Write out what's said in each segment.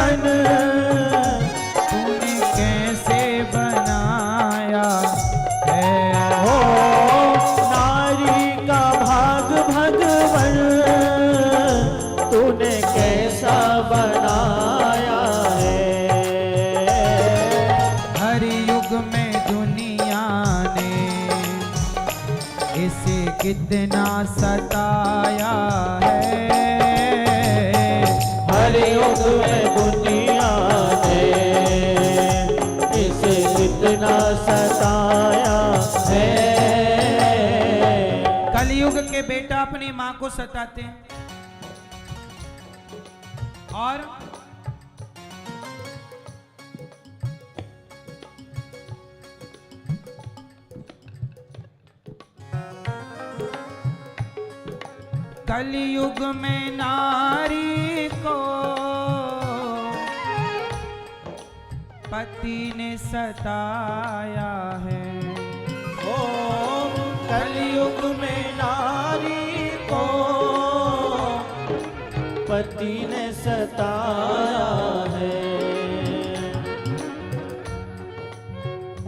भगवन तूने कैसे बनाया है। हो नारी का भाग भगवन तूने कैसा बनाया है। हर युग में दुनिया ने इसे कितना सताया है। हर युग में दुनिया ने इसे कितना सताया है। कलयुग के बेटा अपनी माँ को सताते हैं और कलयुग में नारी को पति ने सताया है। ओ कलयुग में नारी को पति ने सताया है।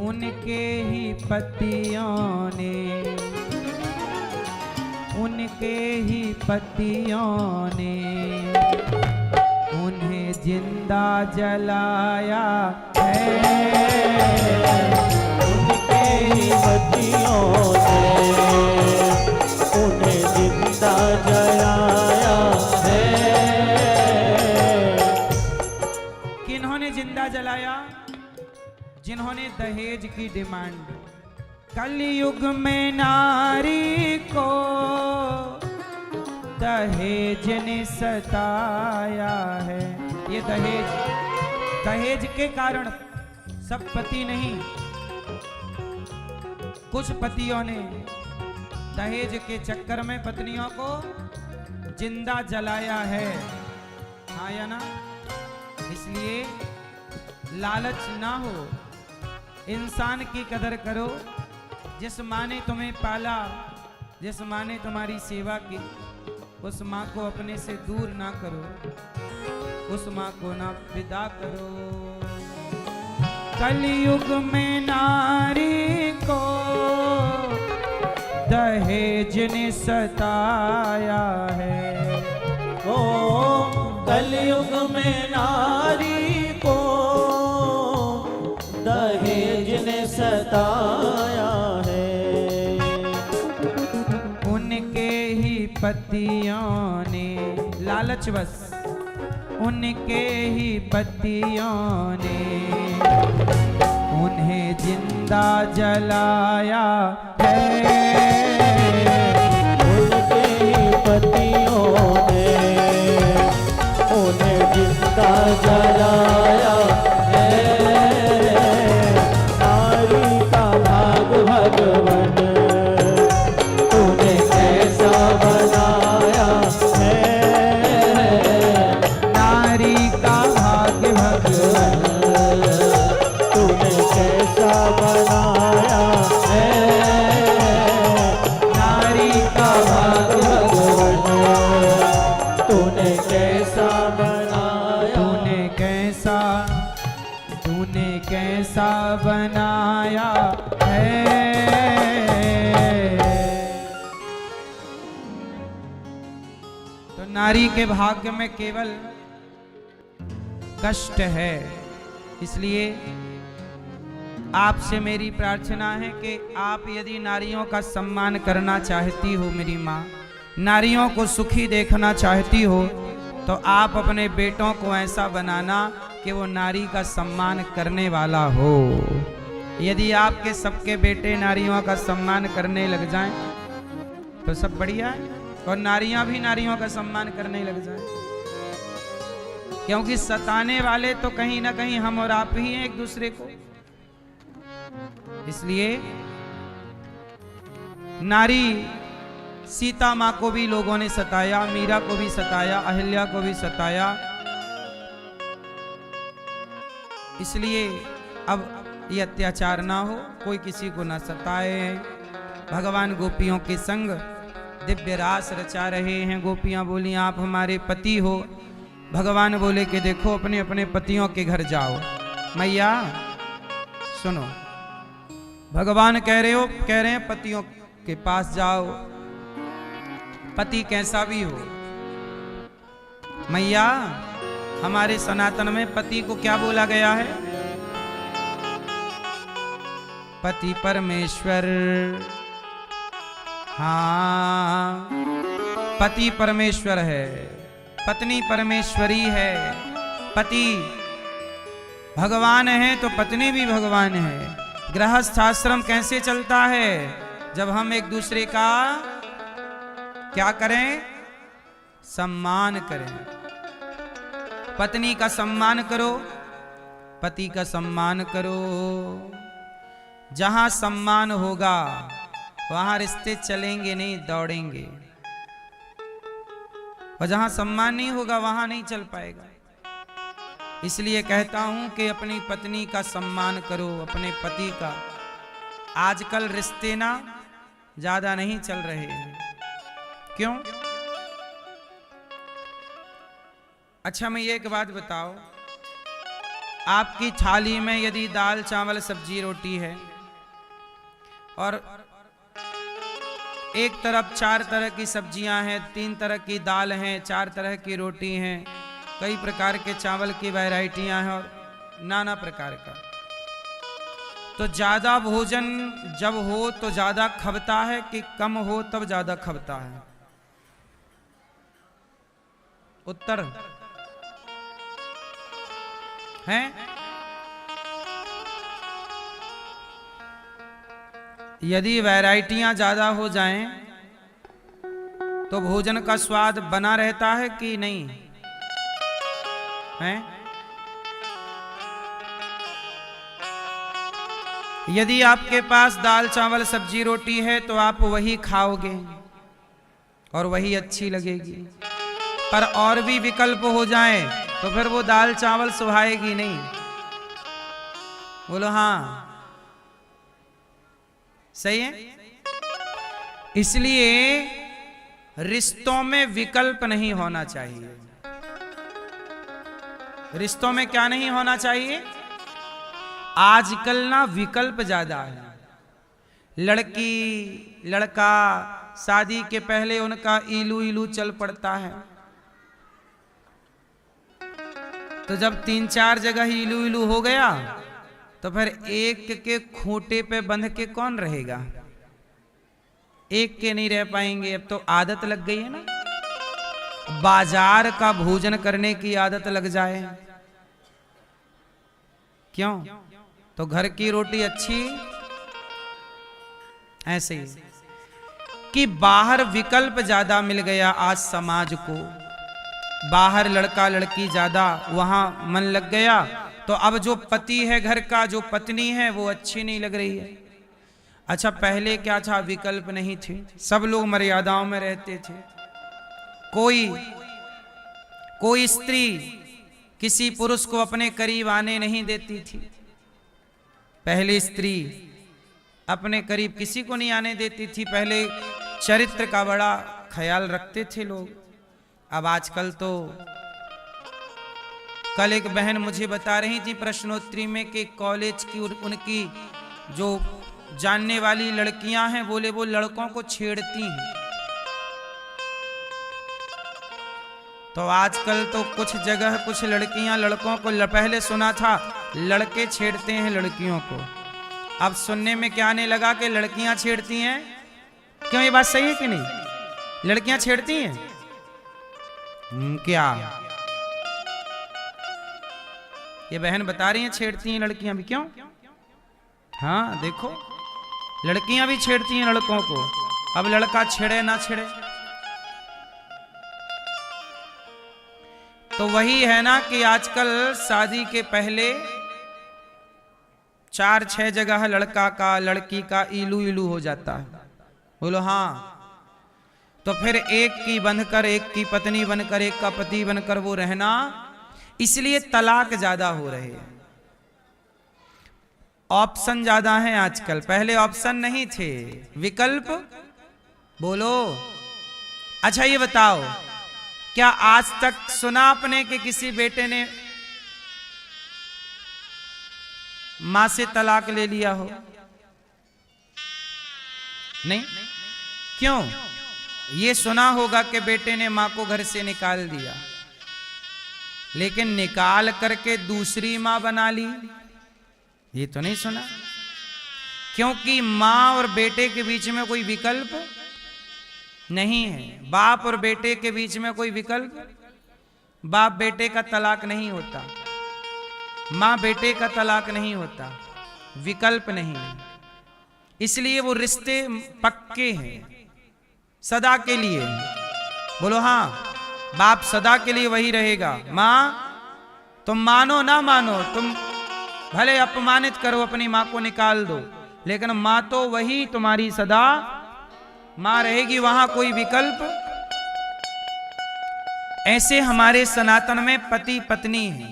उनके ही पतियों ने उन्हें जिंदा जलाया है। उनके ही पतियों ने उन्हें जिंदा जलाया है। किन्होंने जिंदा जलाया? जिन्होंने दहेज की डिमांड। कलयुग में नारी को दहेज ने सताया है। ये दहेज के कारण सब पति नहीं, कुछ पतियों ने दहेज के चक्कर में पत्नियों को जिंदा जलाया है। हाँ या ना? इसलिए लालच ना हो, इंसान की कदर करो। जिस माँ ने तुम्हें पाला, जिस माँ ने तुम्हारी सेवा की, उस माँ को अपने से दूर ना करो, उस माँ को ना विदा करो। कलयुग में नारी को दहेज ने सताया है। ओ कलयुग में नारी को दहेज ने सताया है। उनके ही पतियों ने लालचवश, उनके ही पतियों ने उन्हें जिंदा जलाया है। उनके ही पतियों ने उन्हें जिंदा जलाया है। नारी का भाग भगवन तूने कैसा बनाया है। नारी का भाग्य भगवन तूने कैसा बनाया है। नारी का भाग्य भगवन तूने कैसा बनाया। तूने कैसा बनाया है। तो नारी के भाग्य में केवल कष्ट है। इसलिए आपसे मेरी प्रार्थना है कि आप यदि नारियों का सम्मान करना चाहती हो, मेरी माँ, नारियों को सुखी देखना चाहती हो, तो आप अपने बेटों को ऐसा बनाना कि वो नारी का सम्मान करने वाला हो। यदि आपके सबके बेटे नारियों का सम्मान करने लग जाएं तो सब बढ़िया है, और नारियां भी नारियों का सम्मान करने लग जाएं। क्योंकि सताने वाले तो कहीं ना कहीं हम और आप ही हैं एक दूसरे को। इसलिए नारी सीता माँ को भी लोगों ने सताया, मीरा को भी सताया, अहिल्या को भी सताया। इसलिए अब ये अत्याचार ना हो, कोई किसी को ना सताए। भगवान गोपियों के संग दिव्य रास रचा रहे हैं। गोपियां बोली आप हमारे पति हो, भगवान बोले कि देखो अपने अपने पतियों के घर जाओ। मैया सुनो, भगवान कह रहे हैं पतियों के पास जाओ, पति कैसा भी हो। मैया हमारे सनातन में पति को क्या बोला गया है? पति परमेश्वर। हाँ, पति परमेश्वर है, पत्नी परमेश्वरी है। पति भगवान है तो पत्नी भी भगवान है। गृहस्थ आश्रम कैसे चलता है? जब हम एक दूसरे का क्या करें? सम्मान करें। पत्नी का सम्मान करो, पति का सम्मान करो। जहां सम्मान होगा वहां रिश्ते चलेंगे नहीं, दौड़ेंगे। और जहां सम्मान नहीं होगा वहां नहीं चल पाएगा। इसलिए कहता हूं कि अपनी पत्नी का सम्मान करो, अपने पति का। आजकल रिश्ते ना ज्यादा नहीं चल रहे हैं। क्यों? अच्छा मैं ये एक बात बताओ, आपकी थाली में यदि दाल चावल सब्जी रोटी है और एक तरफ 4 तरह की सब्जियां हैं, 3 तरह की दाल हैं, 4 तरह की रोटी हैं, कई प्रकार के चावल की वैरायटियां हैं और नाना प्रकार का, तो ज्यादा भोजन जब हो तो ज्यादा खबता है कि कम हो तब ज्यादा खबता है? उत्तर है? यदि वैरायटियां ज्यादा हो जाएं तो भोजन का स्वाद बना रहता है कि नहीं है? यदि आपके पास दाल चावल सब्जी रोटी है तो आप वही खाओगे और वही अच्छी लगेगी। पर और भी विकल्प हो जाएं तो फिर वो दाल चावल सुहाएगी नहीं। बोलो हाँ, सही है। इसलिए रिश्तों में विकल्प नहीं होना चाहिए। रिश्तों में क्या नहीं होना चाहिए? आजकल ना विकल्प ज्यादा है। लड़की लड़का शादी के पहले उनका इलू इलू चल पड़ता है, तो जब 3-4 जगह इलू इलू हो गया तो फिर एक के खूंटे पे बंध के कौन रहेगा? एक के नहीं रह पाएंगे। अब तो आदत लग गई है ना, बाजार का भोजन करने की आदत लग जाए। क्यों? तो घर की रोटी अच्छी। ऐसे ही कि बाहर विकल्प ज्यादा मिल गया आज समाज को, बाहर लड़का लड़की ज्यादा, वहां मन लग गया। तो अब जो पति है घर का, जो पत्नी है वो अच्छी नहीं लग रही है। अच्छा पहले क्या था? विकल्प नहीं थे, सब लोग मर्यादाओं में रहते थे। कोई स्त्री किसी पुरुष को अपने करीब आने नहीं देती थी। पहले स्त्री अपने करीब किसी को नहीं आने देती थी। पहले चरित्र का बड़ा ख्याल रखते थे लोग। अब आजकल तो, कल एक बहन मुझे बता रही थी प्रश्नोत्तरी में कि कॉलेज की उनकी जो जानने वाली लड़कियां हैं, बोले वो लड़कों को छेड़ती हैं। तो आजकल तो कुछ जगह कुछ लड़कियां लड़कों को, पहले सुना था लड़के छेड़ते हैं लड़कियों को, अब सुनने में क्या आने लगा कि लड़कियां छेड़ती हैं। क्यों? ये बात सही है कि नहीं? लड़कियां छेड़ती हैं क्या? ये बहन बता रही हैं छेड़ती हैं लड़कियां भी। क्यों? हाँ देखो, लड़कियां भी छेड़ती हैं लड़कों को। अब लड़का छेड़े ना छेड़े, तो वही है ना कि आजकल शादी के पहले 4-6 जगह लड़का का लड़की का इलू इलू हो जाता है। बोलो हाँ। तो फिर एक की बनकर, एक की पत्नी बनकर, एक का पति बनकर वो रहना, इसलिए तलाक ज्यादा हो रहे हैं। ऑप्शन ज्यादा हैं आजकल, पहले ऑप्शन नहीं थे, विकल्प। बोलो अच्छा ये बताओ क्या आज तक सुना आपने कि किसी बेटे ने मां से तलाक ले लिया हो? नहीं। क्यों? ये सुना होगा कि बेटे ने मां को घर से निकाल दिया, लेकिन निकाल करके दूसरी मां बना ली, ये तो नहीं सुना। क्योंकि मां और बेटे के बीच में कोई विकल्प नहीं है। बाप और बेटे के बीच में कोई विकल्प, बाप बेटे का तलाक नहीं होता, मां बेटे का तलाक नहीं होता, विकल्प नहीं है। इसलिए वो रिश्ते पक्के हैं, सदा के लिए। बोलो हाँ, बाप सदा के लिए वही रहेगा। मां तुम मानो ना मानो, तुम भले अपमानित करो, अपनी मां को निकाल दो, लेकिन मां तो वही तुम्हारी सदा मां रहेगी, वहां कोई विकल्प। ऐसे हमारे सनातन में पति पत्नी है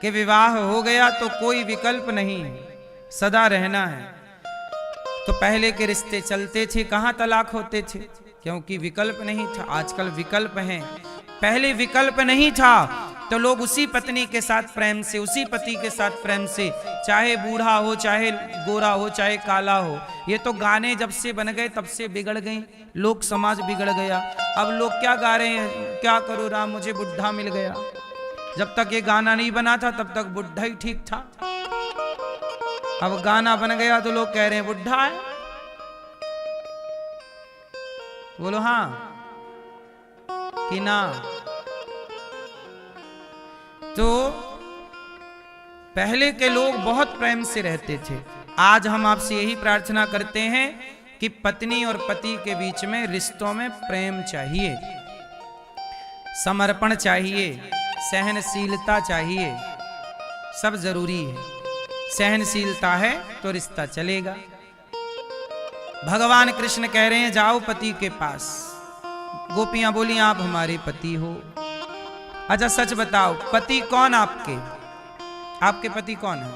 कि विवाह हो गया तो कोई विकल्प नहीं है, सदा रहना है। तो पहले के रिश्ते चलते थे, कहां तलाक होते थे? क्योंकि विकल्प नहीं था। आजकल विकल्प हैं, पहले विकल्प नहीं था तो लोग उसी पत्नी के साथ प्रेम से, उसी पति के साथ प्रेम से, चाहे बूढ़ा हो, चाहे गोरा हो, चाहे काला हो। ये तो गाने जब से बन गए तब से बिगड़ गए, लोक समाज बिगड़ गया। अब लोग क्या गा रहे हैं, क्या करूं राम मुझे बुढ़ा मिल गया। जब तक ये गाना नहीं बना था तब तक बुढ़ा ही ठीक था। अब गाना बन गया तो लोग कह रहे हैं बुढ़ा है। बोलो हाँ कि ना? तो पहले के लोग बहुत प्रेम से रहते थे। आज हम आपसे यही प्रार्थना करते हैं कि पत्नी और पति के बीच में रिश्तों में प्रेम चाहिए, समर्पण चाहिए, सहनशीलता चाहिए, सब जरूरी है। सहनशीलता है तो रिश्ता चलेगा। भगवान कृष्ण कह रहे हैं जाओ पति के पास। गोपियां बोली आप हमारे पति हो। अच्छा सच बताओ, पति कौन आपके? आपके पति कौन है?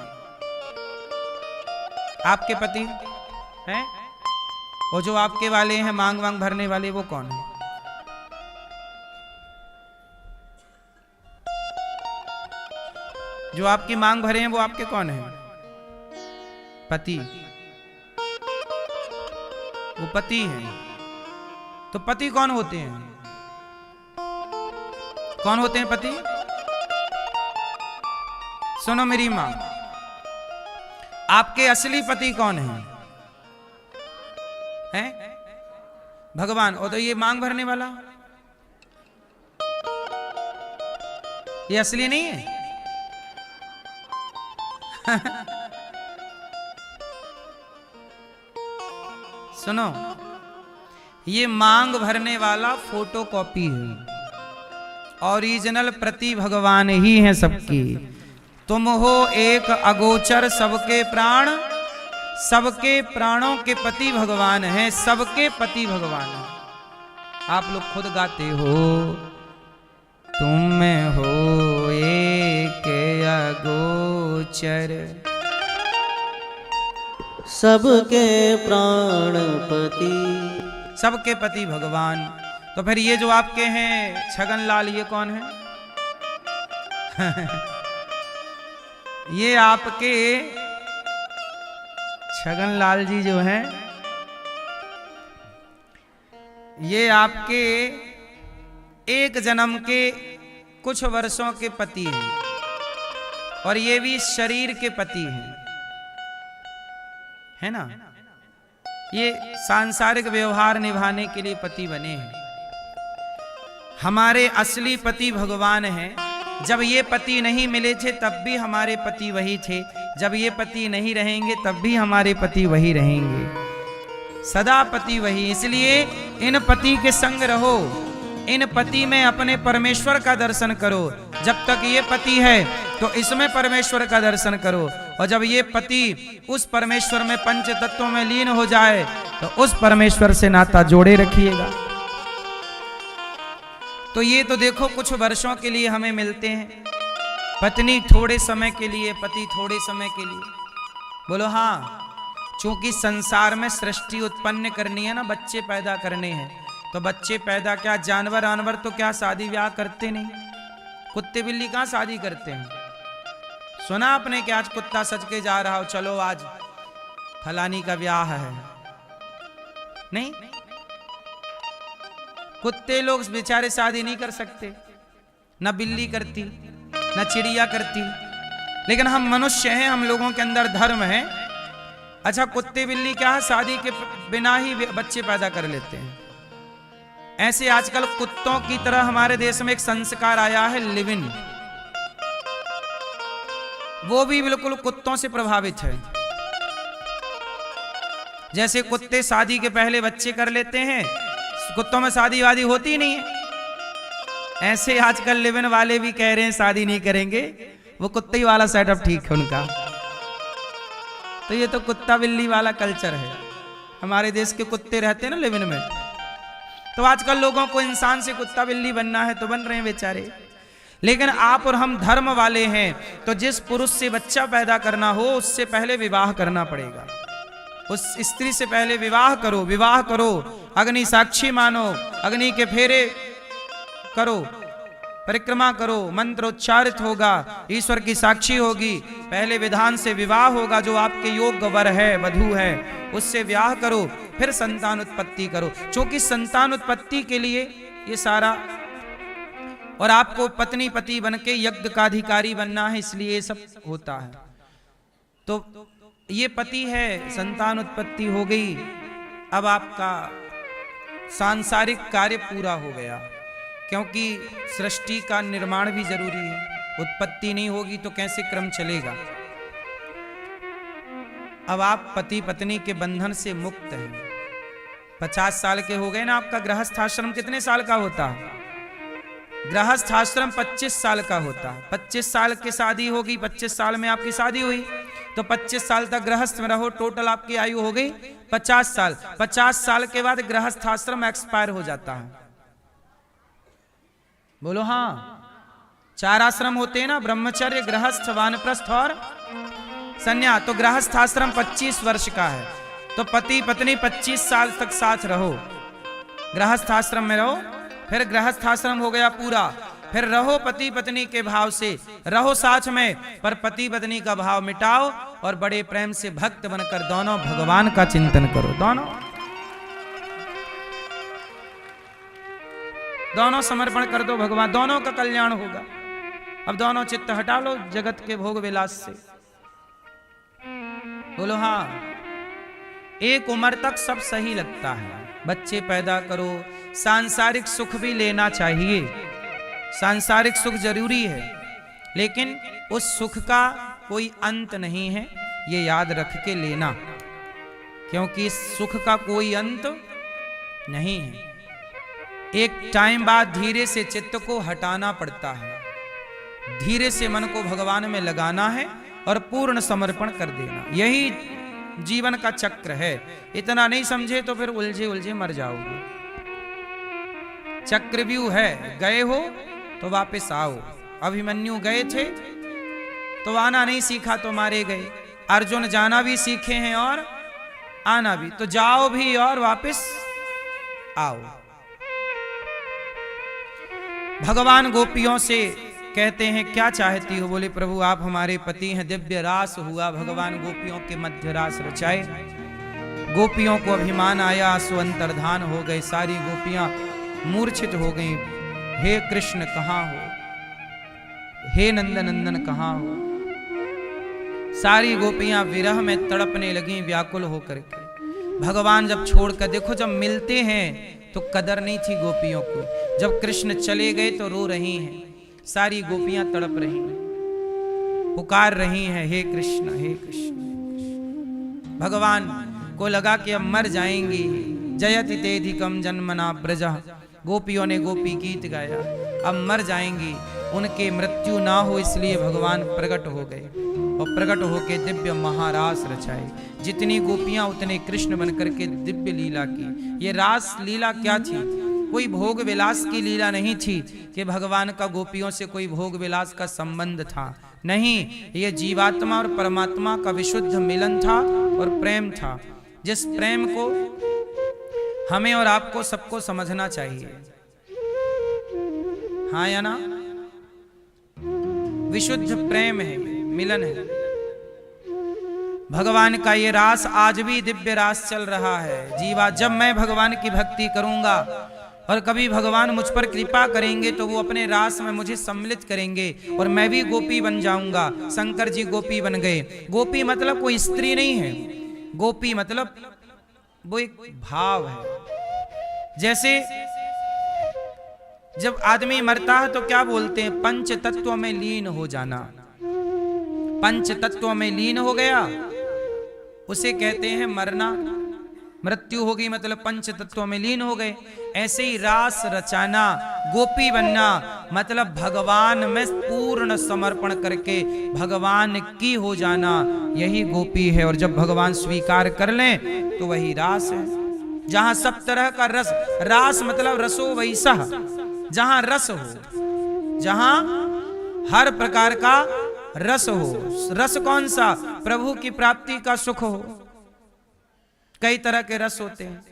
आपके पति हैं? और जो आपके वाले हैं मांग वांग भरने वाले, वो कौन है? जो आपकी मांग भरे हैं वो आपके कौन है? पति। वो पति हैं। तो पति कौन होते हैं? कौन होते हैं पति? सुनो मेरी मां, आपके असली पति कौन है? हैं? भगवान। और तो ये मांग भरने वाला, ये असली नहीं है? सुनो, ये मांग भरने वाला फोटोकॉपी है, ओरिजिनल प्रति भगवान ही हैं सबकी। तुम हो एक अगोचर सबके प्राण, सबके प्राणों के पति भगवान हैं, सबके पति भगवान हैं। आप लोग खुद गाते हो, तुम हो एक अगोचर सबके प्राणपति, सबके पति भगवान। तो फिर ये जो आपके हैं छगन लाल, ये कौन है? ये आपके छगन लाल जी जो हैं, ये आपके एक जन्म के कुछ वर्षों के पति हैं, और ये भी शरीर के पति हैं, है ना? ये सांसारिक व्यवहार निभाने के लिए पति बने हैं। हमारे असली पति भगवान हैं। जब ये पति नहीं मिले थे तब भी हमारे पति वही थे, जब ये पति नहीं रहेंगे तब भी हमारे पति वही रहेंगे, सदा पति वही। इसलिए इन पति के संग रहो, इन पति में अपने परमेश्वर का दर्शन करो। जब तक ये पति है तो इसमें परमेश्वर का दर्शन करो, और जब ये पति उस परमेश्वर में पंच तत्वों में लीन हो जाए तो उस परमेश्वर से नाता जोड़े रखिएगा। तो ये तो देखो कुछ वर्षों के लिए हमें मिलते हैं, पत्नी थोड़े समय के लिए, पति थोड़े समय के लिए। बोलो हाँ। चूंकि संसार में सृष्टि उत्पन्न करनी है ना, बच्चे पैदा करने हैं, तो बच्चे पैदा क्या, जानवर आनवर तो क्या शादी ब्याह करते नहीं, कुत्ते बिल्ली कहाँ शादी करते हैं। सुना आपने कि आज कुत्ता सज के जा रहा हो, चलो आज फलानी का ब्याह है, नहीं, कुत्ते लोग बेचारे शादी नहीं कर सकते, न बिल्ली करती न चिड़िया करती, लेकिन हम मनुष्य हैं, हम लोगों के अंदर धर्म है। अच्छा कुत्ते बिल्ली क्या है, शादी के बिना ही बच्चे पैदा कर लेते हैं। ऐसे आजकल कुत्तों की तरह हमारे देश में एक संस्कार आया है लिव इन, वो भी बिल्कुल कुत्तों से प्रभावित है। जैसे कुत्ते शादी के पहले बच्चे कर लेते हैं, कुत्तों में शादी वादी होती नहीं है, ऐसे आजकल लिव इन वाले भी कह रहे हैं शादी नहीं करेंगे, वो कुत्ते वाला सेटअप ठीक है उनका। तो ये तो कुत्ता बिल्ली वाला कल्चर है, हमारे देश के कुत्ते रहते हैं ना लिव इन में, तो आजकल लोगों को इंसान से कुत्ता बिल्ली बनना है तो बन रहे हैं बेचारे। लेकिन आप और हम धर्म वाले हैं, तो जिस पुरुष से बच्चा पैदा करना हो उससे पहले विवाह करना पड़ेगा, उस स्त्री से पहले विवाह करो, विवाह करो, अग्नि साक्षी मानो, अग्नि के फेरे करो, परिक्रमा करो, मंत्र उच्चारित होगा, ईश्वर की साक्षी होगी, पहले विधान से विवाह होगा, जो आपके योग्य वर है वधू है उससे विवाह करो, फिर संतान उत्पत्ति करो, क्योंकि संतान उत्पत्ति के लिए ये सारा, और आपको पत्नी पति बनके यज्ञ का अधिकारी बनना है, इसलिए ये सब होता है। तो ये पति है, संतान उत्पत्ति हो गई, अब आपका सांसारिक कार्य पूरा हो गया, क्योंकि सृष्टि का निर्माण भी जरूरी है, उत्पत्ति नहीं होगी तो कैसे क्रम चलेगा। अब आप पति पत्नी के बंधन से मुक्त हैं, 50 साल के हो गए ना। आपका गृहस्थ आश्रम कितने साल का होता है? गृहस्थ आश्रम 25 साल का होता है। 25 साल की शादी होगी, 25 साल में आपकी शादी हुई तो 25 साल तक गृहस्थ में रहो, टोटल आपकी आयु हो गई 50 साल। 50 साल के बाद गृहस्थ आश्रम एक्सपायर हो जाता है। बोलो हाँ, 4 आश्रम होते हैं ना, ब्रह्मचर्य, गृहस्थ, वानप्रस्थ और संन्यास। तो गृहस्थ आश्रम 25 वर्ष का है, तो पति पत्नी 25 साल तक साथ रहो, गृहस्थ आश्रम में रहो। फिर गृहस्थ आश्रम हो गया पूरा, फिर रहो पति पत्नी के भाव से, रहो साथ में, पर पति पत्नी का भाव मिटाओ और बड़े प्रेम से भक्त बनकर दोनों भगवान का चिंतन करो। दोनों समर्पण कर दो भगवान, दोनों का कल्याण होगा। अब दोनों चित्त हटा लो जगत के भोग विलास से। बोलो हाँ। एक उम्र तक सब सही लगता है, बच्चे पैदा करो, सांसारिक सुख भी लेना चाहिए, सांसारिक सुख जरूरी है, लेकिन उस सुख का कोई अंत नहीं है, ये याद रख के लेना, क्योंकि इस सुख का कोई अंत नहीं है। एक टाइम बाद धीरे से चित्त को हटाना पड़ता है, धीरे से मन को भगवान में लगाना है और पूर्ण समर्पण कर देना, यही जीवन का चक्र है। इतना नहीं समझे तो फिर उलझे उलझे मर जाओगे। चक्रव्यूह है, गए हो तो वापस आओ। अभिमन्यु गए थे तो आना नहीं सीखा तो मारे गए, अर्जुन जाना भी सीखे हैं और आना भी, तो जाओ भी और वापस आओ। भगवान गोपियों से कहते हैं क्या चाहती हो? बोले प्रभु आप हमारे पति हैं। दिव्य रास हुआ, भगवान गोपियों के मध्य रास रचाए। गोपियों को अभिमान आया, सो अंतर्धान हो गए, सारी गोपियां मूर्छित हो गई। हे कृष्ण कहाँ हो, हे नंदनंदन कहाँ हो? सारी गोपियां विरह में तड़पने लगी व्याकुल होकर के। भगवान जब छोड़कर, देखो जब मिलते हैं तो कदर नहीं थी गोपियों को, जब कृष्ण चले गए तो रो रही हैं, सारी गोपियां तड़प रही हैं, पुकार रही हैं, हे कृष्ण हे कृष्ण। भगवान को लगा कि अब मर जाएंगी। जयति तेधिकम जन्मना ब्रजा, गोपियों ने गोपी गीत गाया, अब मर जाएंगी, उनके मृत्यु ना हो इसलिए भगवान प्रकट हो गए और प्रकट होके दिव्य महारास रचाए। जितनी गोपियां उतने कृष्ण बनकर के दिव्य लीला की। ये रास लीला क्या थी? कोई भोग विलास की लीला नहीं थी कि भगवान का गोपियों से कोई भोग विलास का संबंध था, नहीं, ये जीवात्मा और परमात्मा का विशुद्ध मिलन था और प्रेम था। जिस प्रेम को हमें और आपको सबको समझना चाहिए, हाँ या ना। विशुद्ध प्रेम है, मिलन है। भगवान का ये रास आज भी दिव्य रास चल रहा है। जीवा जब मैं भगवान की भक्ति करूंगा और कभी भगवान मुझ पर कृपा करेंगे तो वो अपने रास में मुझे सम्मिलित करेंगे और मैं भी गोपी बन जाऊंगा। शंकर जी गोपी बन गए। गोपी मतलब कोई स्त्री नहीं है, गोपी मतलब वो एक भाव है। जैसे जब आदमी मरता है तो क्या बोलते हैं, पंच तत्व में लीन हो जाना। पंच तत्व में लीन हो गया उसे कहते हैं मरना। मृत्यु होगी मतलब पंच तत्व में लीन हो गए। ऐसे ही रास रचाना, गोपी बनना मतलब भगवान में पूर्ण समर्पण करके भगवान की हो जाना, यही गोपी है। और जब भगवान स्वीकार कर लें तो वही रास है। जहां सब तरह का रस, रास मतलब रसो वैसा, जहां रस हो, जहां हर प्रकार का रस हो। रस कौन सा? प्रभु की प्राप्ति का सुख हो। कई तरह के रस होते हैं,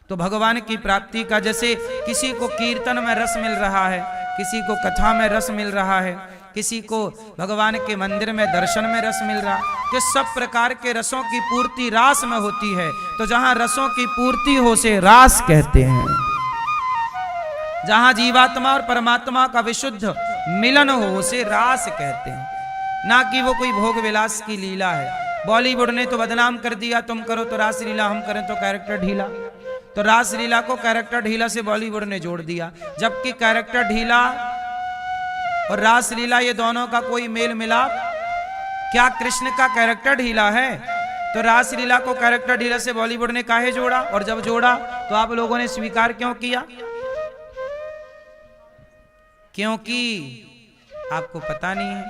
तो भगवान की प्राप्ति का, जैसे किसी को कीर्तन में रस मिल रहा है, किसी को कथा में रस मिल रहा है, किसी को भगवान के मंदिर में दर्शन में रस मिल रहा है, तो सब प्रकार के रसों की पूर्ति रास में होती है। तो जहां रसों की पूर्ति हो से रास कहते हैं। जहां जीवात्मा और परमात्मा का विशुद्ध मिलन हो उसे रास कहते हैं, ना कि वो कोई भोग विलास की लीला है। बॉलीवुड ने तो बदनाम कर दिया, तुम करो तो रास लीला, हम करें तो कैरेक्टर ढीला। तो रास लीला को कैरेक्टर ढीला से बॉलीवुड ने जोड़ दिया, जबकि कैरेक्टर ढीला और रास लीला ये दोनों का कोई मेल मिलाप? क्या कृष्ण का कैरेक्टर ढीला है? तो रास लीला को कैरेक्टर ढीला से बॉलीवुड ने काहे जोड़ा? और जब जोड़ा तो आप लोगों ने स्वीकार क्यों किया? क्योंकि आपको पता नहीं है।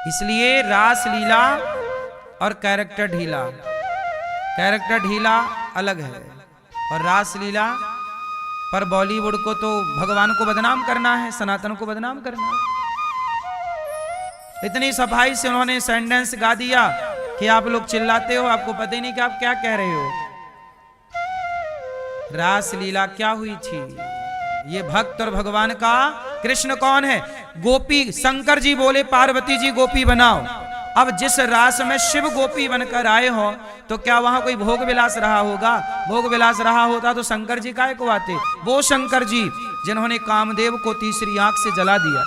इसलिए रास लीला और कैरेक्टर ढीला, कैरेक्टर ढीला अलग है और रास लीला पर बॉलीवुड को तो भगवान को बदनाम करना है, सनातन को बदनाम करना है। इतनी सफाई से उन्होंने सेंटेंस गा दिया कि आप लोग चिल्लाते हो, आपको पता ही नहीं कि आप क्या कह रहे हो। रास लीला क्या हुई थी? ये भक्त और भगवान का, कृष्ण कौन है? गोपी। शंकर जी बोले पार्वती जी गोपी बनाओ। अब जिस रास में शिव गोपी बनकर आए हो तो क्या वहां कोई भोग विलास रहा होगा? भोग विलास रहा होता तो शंकर जी काहे को आते? वो शंकर जी जिन्होंने कामदेव को तीसरी आंख से जला दिया।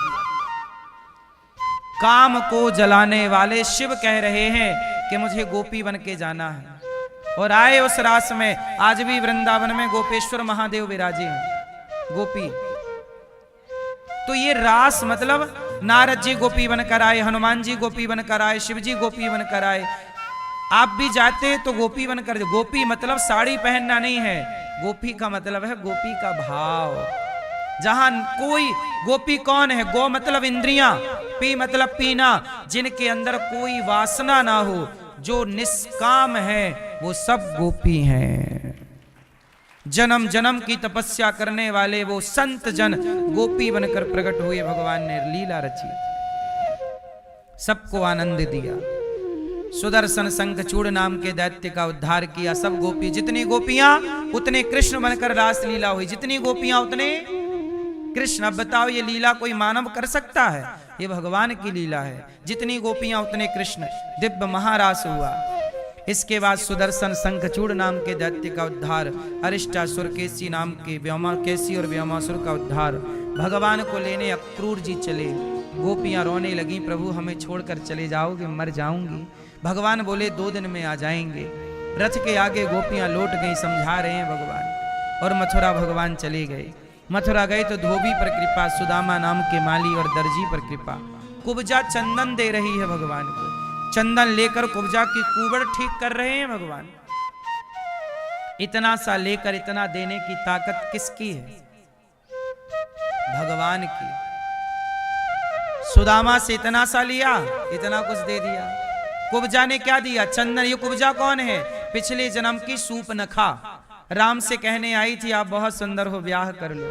काम को जलाने वाले शिव कह रहे हैं कि मुझे गोपी बन के जाना है, और आए उस रास में। आज भी वृंदावन में गोपेश्वर महादेव विराजे हैं, गोपी। तो ये रास मतलब नारद जी गोपी बनकर आए, हनुमान जी गोपी बनकर आए, शिव जी गोपी बनकर आए। आप भी जाते तो गोपी बनकर। गोपी मतलब साड़ी पहनना नहीं है, गोपी का मतलब है गोपी का भाव। जहां कोई, गोपी कौन है? गो मतलब इंद्रियां, पी मतलब पीना, जिनके अंदर कोई वासना ना हो, जो निष्काम है, वो सब गोपी हैं। जन्म जन्म की तपस्या करने वाले वो संत जन गोपी बनकर प्रकट हुए। भगवान ने लीला रची, सबको आनंद दिया। सुदर्शन शंखचूड़ नाम के दैत्य का उद्धार किया। सब गोपी, जितनी गोपियां उतने कृष्ण बनकर रास लीला हुई, जितनी गोपियां उतने कृष्ण। अब बताओ ये लीला कोई मानव कर सकता है? ये भगवान की लीला है। जितनी गोपियां उतने कृष्ण। दिव्य महारास हुआ। इसके बाद सुदर्शन शंखचूड़ नाम के दैत्य का उद्धार, अरिष्टासुर केसी नाम के केसी और व्योमासुर का उद्धार। भगवान को लेने अक्रूर जी चले। गोपियां रोने लगी, प्रभु हमें छोड़कर चले जाओगे, मर जाऊंगी। भगवान बोले 2 दिन में आ जाएंगे। रथ के आगे गोपियां लौट गई, समझा रहे हैं भगवान। और मथुरा भगवान चले गए। मथुरा गए तो धोबी पर कृपा, सुदामा नाम के माली और दर्जी पर कृपा। कुब्जा चंदन दे रही है भगवान को। चंदन लेकर कुब्जा की कुबड़ ठीक कर रहे हैं भगवान। इतना सा लेकर इतना देने की ताकत किसकी है? भगवान की। सुदामा से इतना सा लिया, इतना कुछ दे दिया। कुब्जा ने क्या दिया? चंदन। ये कुब्जा कौन है? पिछले जन्म की सूपनखा। राम से कहने आई थी आप बहुत सुंदर हो, ब्याह कर लो।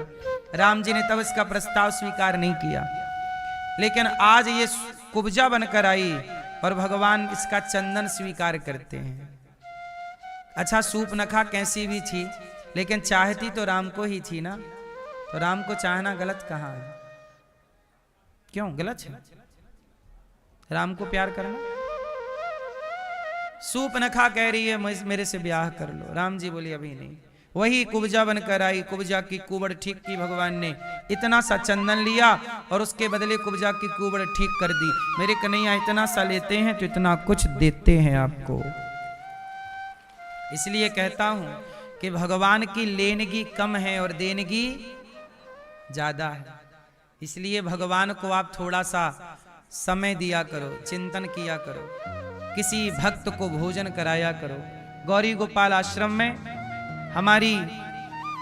राम जी ने तब इसका प्रस्ताव स्वीकार नहीं किया, लेकिन आज ये कुब्जा बनकर आई और भगवान इसका चंदन स्वीकार करते हैं। अच्छा, सूपनखा कैसी भी थी, लेकिन चाहती तो राम को ही थी ना, तो राम को चाहना गलत कहाँ है? क्यों गलत है राम को प्यार करना? सूपनखा कह रही है मेरे से ब्याह कर लो, राम जी बोले अभी नहीं। वही कुब्जा बनकर आई, कुब्जा की कुबड़ ठीक की भगवान ने, इतना सा चंदन लिया और उसके बदले कुब्जा की कुबड़ ठीक कर दी। मेरे कन्हैया इतना सा लेते हैं तो इतना कुछ देते हैं आपको। इसलिए कहता हूं कि भगवान की लेनगी कम है और देनगी ज्यादा है। इसलिए भगवान को आप थोड़ा सा समय दिया करो, चिंतन किया करो, किसी भक्त को भोजन कराया करो। गौरी गोपाल आश्रम में हमारी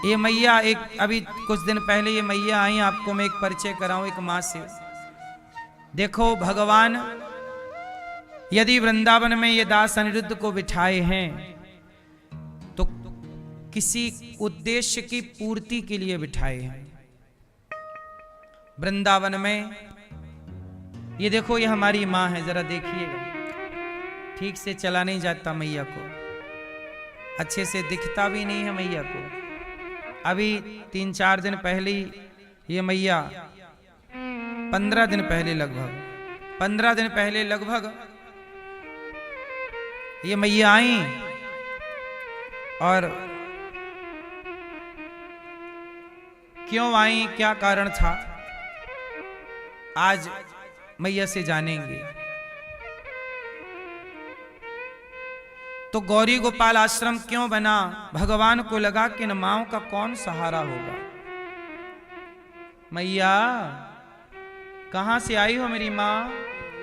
ये मैया, एक अभी कुछ दिन पहले ये मैया आई, आपको मैं एक परिचय कराऊं एक माँ से। देखो भगवान यदि वृंदावन में ये दास अनिरुद्ध को बिठाए हैं तो किसी उद्देश्य की पूर्ति के लिए बिठाए हैं। वृंदावन में ये देखो, ये हमारी माँ है, जरा देखिएगा, ठीक से चला नहीं जाता मैया को, अच्छे से दिखता भी नहीं है मैया को। अभी 3-4 दिन पहले ये मैया 15 दिन पहले लगभग ये मैया आई और क्यों आई, क्या कारण था, आज मैया से जानेंगे। तो गौरी गोपाल आश्रम क्यों बना? भगवान को लगा कि इन माओं का कौन सहारा होगा। मैया कहां से आई हो मेरी माँ?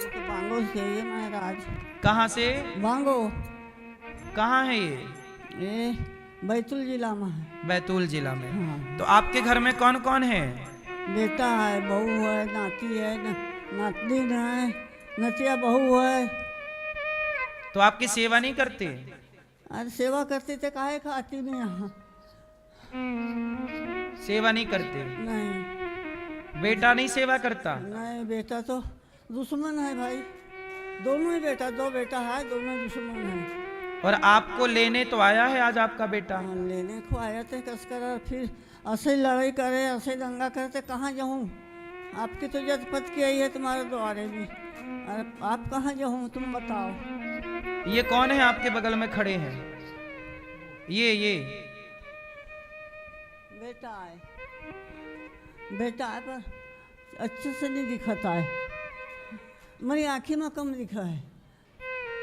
तो बांगो से ये महाराज। कहां से? बांगो। कहाँ है ये? ये बैतूल जिला में है। बैतूल जिला में। हाँ। तो आपके घर में कौन कौन है? बेटा है, बहू है, नाती है, नातनी है, नतिया बहू है। तो आपकी सेवा नहीं करते? अरे सेवा करते थे, काहे खाती नहीं यहाँ? सेवा नहीं करते? नहीं। बेटा नहीं सेवा करता? नहीं, बेटा तो दुश्मन है भाई, दोनों ही बेटा, 2 बेटा है, दोनों दुश्मन है। और आपको लेने तो आया है आज आपका बेटा? हाँ, लेने को आया थे कसकर, और फिर ऐसे लड़ाई करे, ऐसे दंगा करते, कहाँ जाऊँ? आपकी तो जजपत की आई है तुम्हारे द्वारे भी, अरे आप कहाँ जाऊँ तुम बताओ। ये कौन है आपके बगल में खड़े हैं? ये बेटा है, बेटा है, पर अच्छे से नहीं दिखता है, मेरी आँखी में कम दिखा है।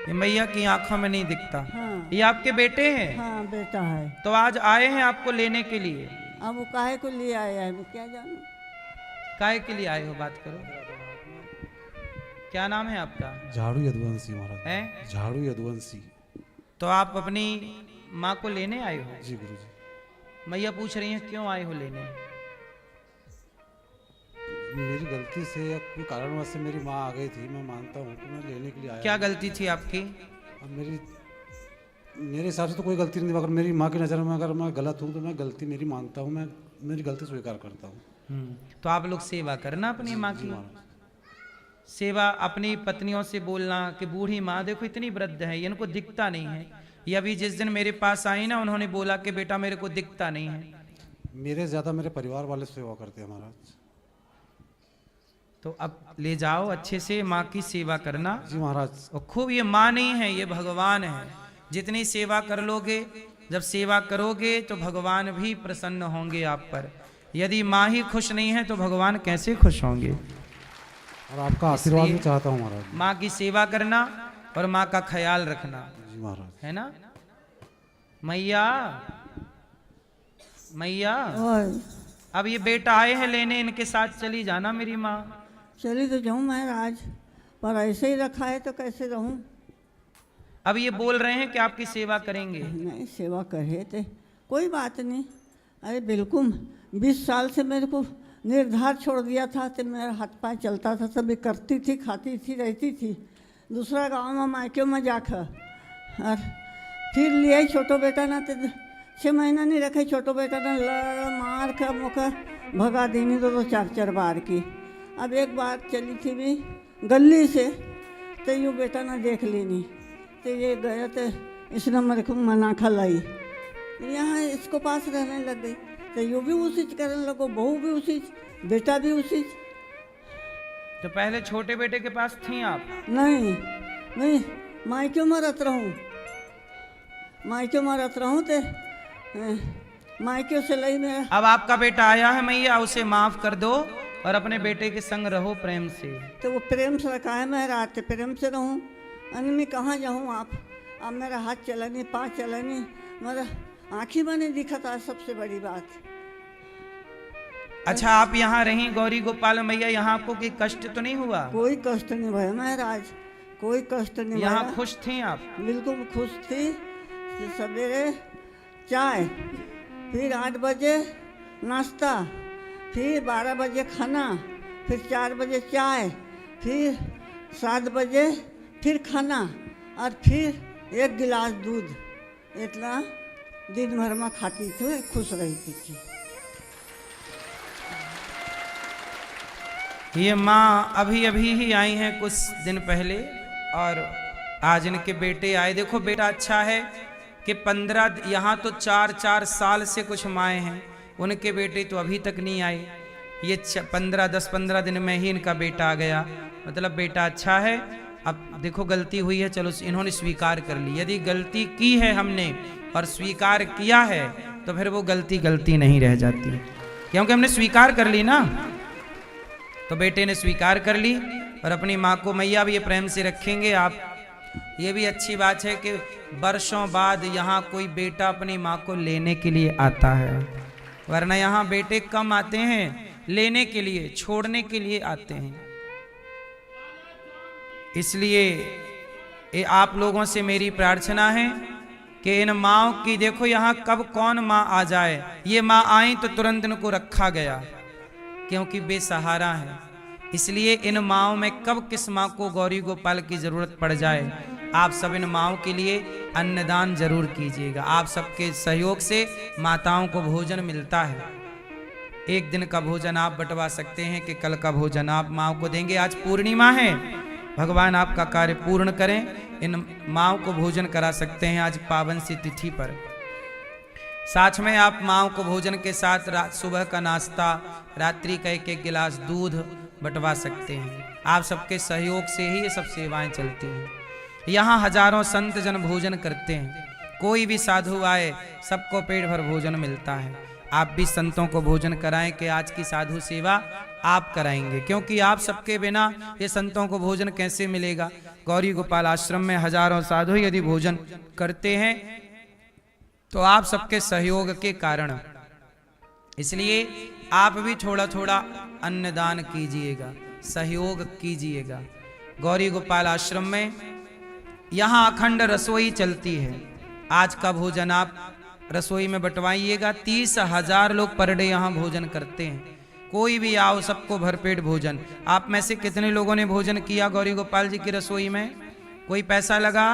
ये मैया की आंखों में नहीं दिखता। हाँ। ये आपके बेटे हैं? हाँ बेटा है। तो आज आए हैं आपको लेने के लिए? अब वो काहे को लिए आया है मैं क्या जानूं। काहे के लिए आए हो, बात करो। क्या नाम है आपका? झाड़ू यदुवंशी महाराज। हैं? झाड़ू यदुवंशी। तो आप अपनी माँ को लेने आए हो? जी गुरुजी। मैया पूछ रही हैं क्यों आए हो लेने? मेरी गलती से या कोई कारणवश से मेरी माँ आ गई थी, मैं मानता हूँ कि मैं लेने के लिए आया। क्या गलती थी आपकी? अब मेरे हिसाब से तो कोई गलती नहीं थी, अगर मेरी माँ की नज़र में अगर मैं गलत हूँ तो मैं गलती मेरी मानता हूँ, मैं मेरी गलती स्वीकार करता हूँ। तो आप लोग सेवा करना अपनी माँ की। सेवा अपनी पत्नियों से बोलना कि बूढ़ी माँ देखो इतनी वृद्ध है, इनको दिखता नहीं है। ये अभी जिस दिन मेरे पास आई ना, उन्होंने बोला कि बेटा मेरे को दिखता नहीं है। मेरे ज़्यादा मेरे परिवार वाले सेवा करते हैं महाराज। तो अब ले जाओ, अच्छे से माँ की सेवा करना। जी महाराज। और खूब, ये माँ नहीं है, ये भगवान है। जितनी सेवा कर लोगे, जब सेवा करोगे तो भगवान भी प्रसन्न होंगे आप पर। यदि माँ ही खुश नहीं है तो भगवान कैसे खुश होंगे? और आपका आशीर्वाद भी चाहता हूँ महाराज। माँ की सेवा करना और माँ का ख्याल रखना, जी महाराज। है ना? मैया मैया, और अब ये बेटा आए हैं लेने, इनके साथ चली जाना मेरी माँ। चली तो जाऊँ महाराज, पर ऐसे ही रखा है तो कैसे रहूँ। अब ये बोल रहे हैं कि आपकी सेवा करेंगे। नहीं, सेवा करे थे, कोई बात नहीं। अरे बिल्कुल 20 साल से मेरे को निर्धार छोड़ दिया था, तो मेरा हाथ पाँव चलता था, तभी करती थी, खाती थी, रहती थी। दूसरा गांव में मायके में जाकर और फिर लिया छोटो बेटा ना, तो 6 महीना नहीं रखे छोटो बेटा ना, लड़ मार कर मुकर भगा देनी तो 4-4 बार की। अब एक बार चली थी भी गली से, तो यूँ बेटा ना देख लेनी, तो ये गया तो इसने मेरे को मना खलाई, यहाँ इसको पास रहने लग गई तो यू भी उसी करने लगो, बहू भी उसी, बेटा भी उसी। तो पहले छोटे बेटे के पास थी आप? नहीं नहीं, मायके में रहत रहूँ, मायके में रहत रहूँ तो मायके से लई मेरा। अब आपका बेटा आया है मैया, उसे माफ कर दो और अपने बेटे के संग रहो प्रेम से। तो वो प्रेम से रखा है, मैं रात प्रेम से रहूँ, अन्य में कहाँ जाऊँ आप। अब मेरा हाथ चला नहीं, पाँव चला नहीं, मेरा आँखी में नहीं दिखा था, सबसे बड़ी बात। अच्छा, आप यहाँ रही गौरी गोपाल मैया, यहाँ आपको कोई कष्ट तो नहीं हुआ? कोई कष्ट नहीं भया महाराज, कोई कष्ट नहीं। यहाँ खुश थी आप? बिल्कुल खुश थी। सवेरे चाय, फिर 8 बजे नाश्ता, फिर 12 बजे खाना, फिर 4 बजे चाय, फिर 7 बजे फिर खाना, और फिर 1 गिलास दूध। इतना दिन भर में खाती थी, खुश रहती थी। ये माँ अभी अभी ही आई हैं कुछ दिन पहले, और आज इनके बेटे आए। देखो बेटा अच्छा है कि 15, यहाँ तो 4-4 साल से कुछ माएँ हैं, उनके बेटे तो अभी तक नहीं आए। ये 10-15 दिन में ही इनका बेटा आ गया, मतलब बेटा अच्छा है। अब देखो गलती हुई है, चलो इन्होंने स्वीकार कर ली। यदि गलती की है हमने और स्वीकार किया है तो फिर वो गलती नहीं रह जाती, क्योंकि हमने स्वीकार कर ली ना। तो बेटे ने स्वीकार कर ली और अपनी माँ को मैया भी ये प्रेम से रखेंगे आप। ये भी अच्छी बात है कि वर्षों बाद यहाँ कोई बेटा अपनी माँ को लेने के लिए आता है, वरना यहाँ बेटे कम आते हैं, लेने के लिए, छोड़ने के लिए आते हैं। इसलिए ये आप लोगों से मेरी प्रार्थना है कि इन माँओं की, देखो यहाँ कब कौन माँ आ जाए, ये माँ आई तो तुरंत इनको रखा गया क्योंकि बेसहारा है। इसलिए इन माँओं में कब किस माँ को गौरी गोपाल की जरूरत पड़ जाए, आप सब इन माँओं के लिए अन्नदान जरूर कीजिएगा। आप सबके सहयोग से माताओं को भोजन मिलता है। एक दिन का भोजन आप बंटवा सकते हैं कि कल का भोजन आप माँओं को देंगे। आज पूर्णिमा है, भगवान आपका कार्य पूर्ण करें। इन माँओं को भोजन करा सकते हैं आज पावन सी तिथि पर। साथ में आप माँओं को भोजन के साथ सुबह का नाश्ता, रात्रि का 1-1 गिलास दूध बंटवा सकते हैं। आप सबके सहयोग से ही ये सब सेवाएं चलती हैं। यहाँ हजारों संत जन भोजन करते हैं, कोई भी साधु आए सबको पेट भर भोजन मिलता है। आप भी संतों को भोजन कराएं कि आज की साधु सेवा आप कराएंगे, क्योंकि आप सबके बिना ये संतों को भोजन कैसे मिलेगा। गौरी गोपाल आश्रम में हजारों साधु यदि भोजन करते हैं तो आप सबके सहयोग के कारण। इसलिए आप भी थोड़ा थोड़ा अन्नदान कीजिएगा, सहयोग कीजिएगा। गौरी गोपाल आश्रम में यहाँ अखंड रसोई चलती है। आज का भोजन आप रसोई में बंटवाइएगा। 30,000 लोग पर डे यहाँ भोजन करते हैं। कोई भी आओ, सबको भरपेट भोजन। आप में से कितने लोगों ने भोजन किया गौरी गोपाल जी की रसोई में? कोई पैसा लगा?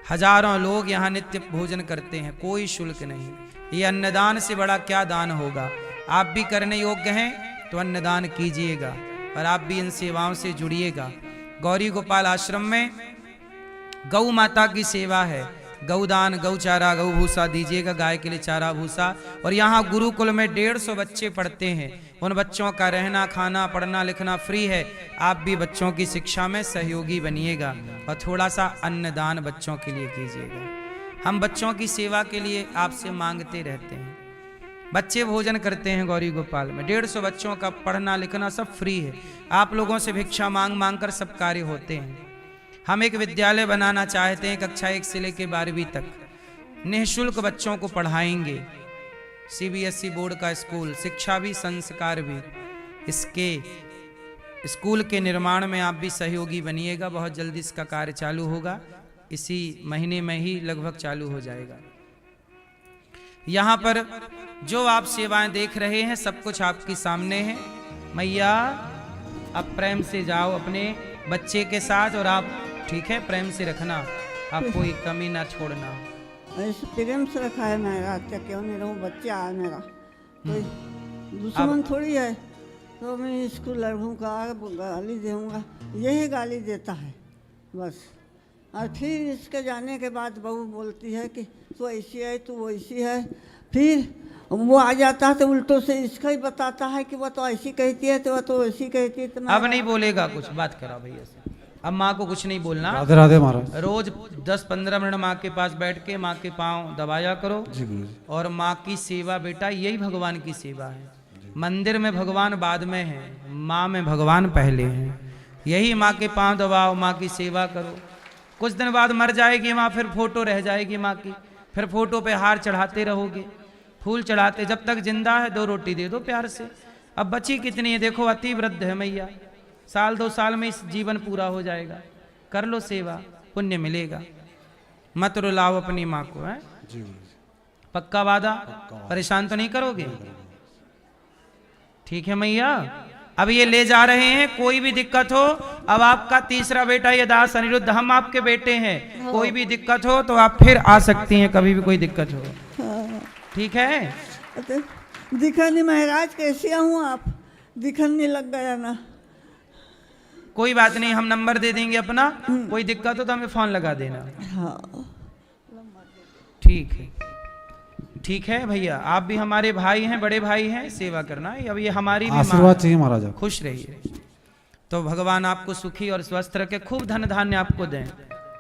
हजारों लोग यहाँ नित्य भोजन करते हैं, कोई शुल्क नहीं। ये अन्नदान से बड़ा क्या दान होगा। आप भी करने योग्य हैं तो अन्नदान कीजिएगा और आप भी इन सेवाओं से जुड़िएगा। गौरी गोपाल आश्रम में गौ माता की सेवा है। गौदान, गौचारा, गौ भूसा दीजिएगा, गाय के लिए चारा भूसा। और यहाँ गुरुकुल में 150 बच्चे पढ़ते हैं। उन बच्चों का रहना, खाना, पढ़ना, लिखना फ्री है। आप भी बच्चों की शिक्षा में सहयोगी बनिएगा और थोड़ा सा अन्नदान बच्चों के लिए कीजिएगा। हम बच्चों की सेवा के लिए आपसे मांगते रहते हैं। बच्चे भोजन करते हैं गौरी गोपाल में। 150 बच्चों का पढ़ना लिखना सब फ्री है। आप लोगों से भिक्षा मांग मांग कर सब कार्य होते हैं। हम एक विद्यालय बनाना चाहते हैं, कक्षा 1 से लेकर 12वीं तक निःशुल्क बच्चों को पढ़ाएंगे। CBSE बोर्ड का स्कूल, शिक्षा भी संस्कार भी। इसके स्कूल के निर्माण में आप भी सहयोगी बनिएगा। बहुत जल्दी इसका कार्य चालू होगा, इसी महीने में ही लगभग चालू हो जाएगा। यहाँ पर जो आप सेवाएं देख रहे हैं सब कुछ आपके सामने है। मैया अब प्रेम से जाओ अपने बच्चे के साथ, और आप ठीक है प्रेम से रखना, आप कोई कमी ना छोड़ना। ऐसे प्रेम से रखा है मेरा, क्या क्यों नहीं रहूँ। बच्चा है मेरा, कोई दुश्मन थोड़ी है। तो मैं इसको लड़ूंगा, गाली दूंगा, यही गाली देता है बस। और फिर इसके जाने के बाद बहू बोलती है कि तू ऐसी है, तू वैसी है। फिर वो आ जाता है तो उल्टो से इसका ही बताता है कि वह तो ऐसी कहती है, तो वह तो वैसी कहती है। तो अब नहीं बोलेगा कुछ, बात करा भैया से। अब माँ को कुछ नहीं बोलना, राधे राधे महाराज। रोज 10-15 मिनट माँ के पास बैठ के माँ के पाँव दबाया करो। जी गुरु जी। और माँ की सेवा बेटा, यही भगवान की सेवा है। मंदिर में भगवान बाद में है, माँ में भगवान पहले है। यही माँ के पाँव दबाओ, माँ की सेवा करो। कुछ दिन बाद मर जाएगी माँ, फिर फोटो रह जाएगी माँ की, फिर फोटो पे हार चढ़ाते रहोगे, फूल चढ़ाते। जब तक जिंदा है 2 रोटी दे दो प्यार से। अब बची कितनी है देखो, अति वृद्ध है मैया, 1-2 साल में इस जीवन पूरा हो जाएगा। कर लो सेवा, पुण्य मिलेगा। मत रुलाओ अपनी माँ को, है जी गुरु जी। पक्का वादा? परेशान तो नहीं करोगे? ठीक है मैया। अब ये ले जा रहे हैं, कोई भी दिक्कत हो, अब आपका तीसरा बेटा ये दास अनिरुद्ध, हम आपके बेटे हैं। कोई भी दिक्कत हो तो आप फिर आ सकती हैं, कभी भी कोई दिक्कत हो। हाँ। ठीक है? तो दिखन महाराज कैसे हूँ आप? दिखन नहीं लग गया ना? कोई बात नहीं, हम नंबर दे देंगे अपना, कोई दिक्कत हो तो हमें फोन लगा देना। हाँ ठीक है, ठीक है भैया। आप भी हमारे भाई हैं, बड़े भाई हैं, सेवा करना। अब ये हमारी भी माँ आशीर्वाद है। चाहिए महाराज आप। खुश रहिए। तो भगवान आपको सुखी और स्वस्थ रखे, खूब धन धान्य आपको दें।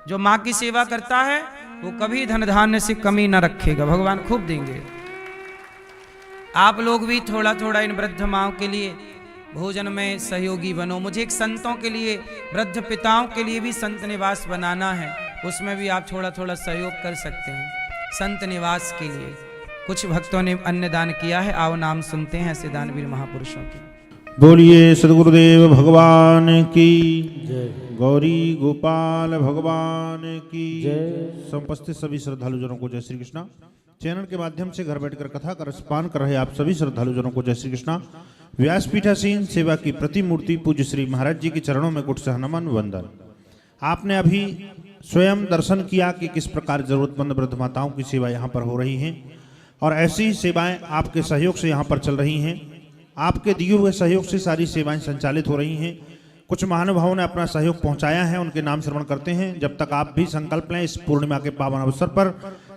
जो माँ की सेवा करता है वो कभी धन धान्य से कमी न रखेगा, भगवान खूब देंगे। आप लोग भी थोड़ा थोड़ा इन वृद्ध माँओं के लिए भोजन में सहयोगी बनो। मुझे एक संतों के लिए, वृद्ध पिताओं के लिए भी संत निवास बनाना है, उसमें भी आप थोड़ा थोड़ा सहयोग कर सकते हैं। संत निवास के लिए कुछ भक्तों ने अन्नदान किया है, आओ नाम सुनते हैं ऐसे दानवीर महापुरुषों के। बोलिए सदगुरुदेव भगवान की गौरी गोपाल भगवान की संपस्थित सभी श्रद्धालु जनों को जय श्री कृष्णा। चैनल के माध्यम से घर बैठकर कथा का रसपान कर रहे आप सभी श्रद्धालु जनों को जय श्री कृष्णा। व्यासपीठासीन सेवा की प्रतिमूर्ति पूज्य श्री महाराज जी के चरणों में कुट नमन वंदन। आपने अभी स्वयं दर्शन किया कि किस प्रकार जरूरतमंद वृद्ध माताओं की सेवा यहाँ पर हो रही है, और ऐसी सेवाएं आपके सहयोग से यहाँ पर चल रही हैं। आपके दिए हुए सहयोग से सारी सेवाएं संचालित हो रही हैं। कुछ महानुभावों ने अपना सहयोग पहुंचाया है, उनके नाम श्रवण करते हैं। जब तक आप भी संकल्प लें इस पूर्णिमा के पावन अवसर पर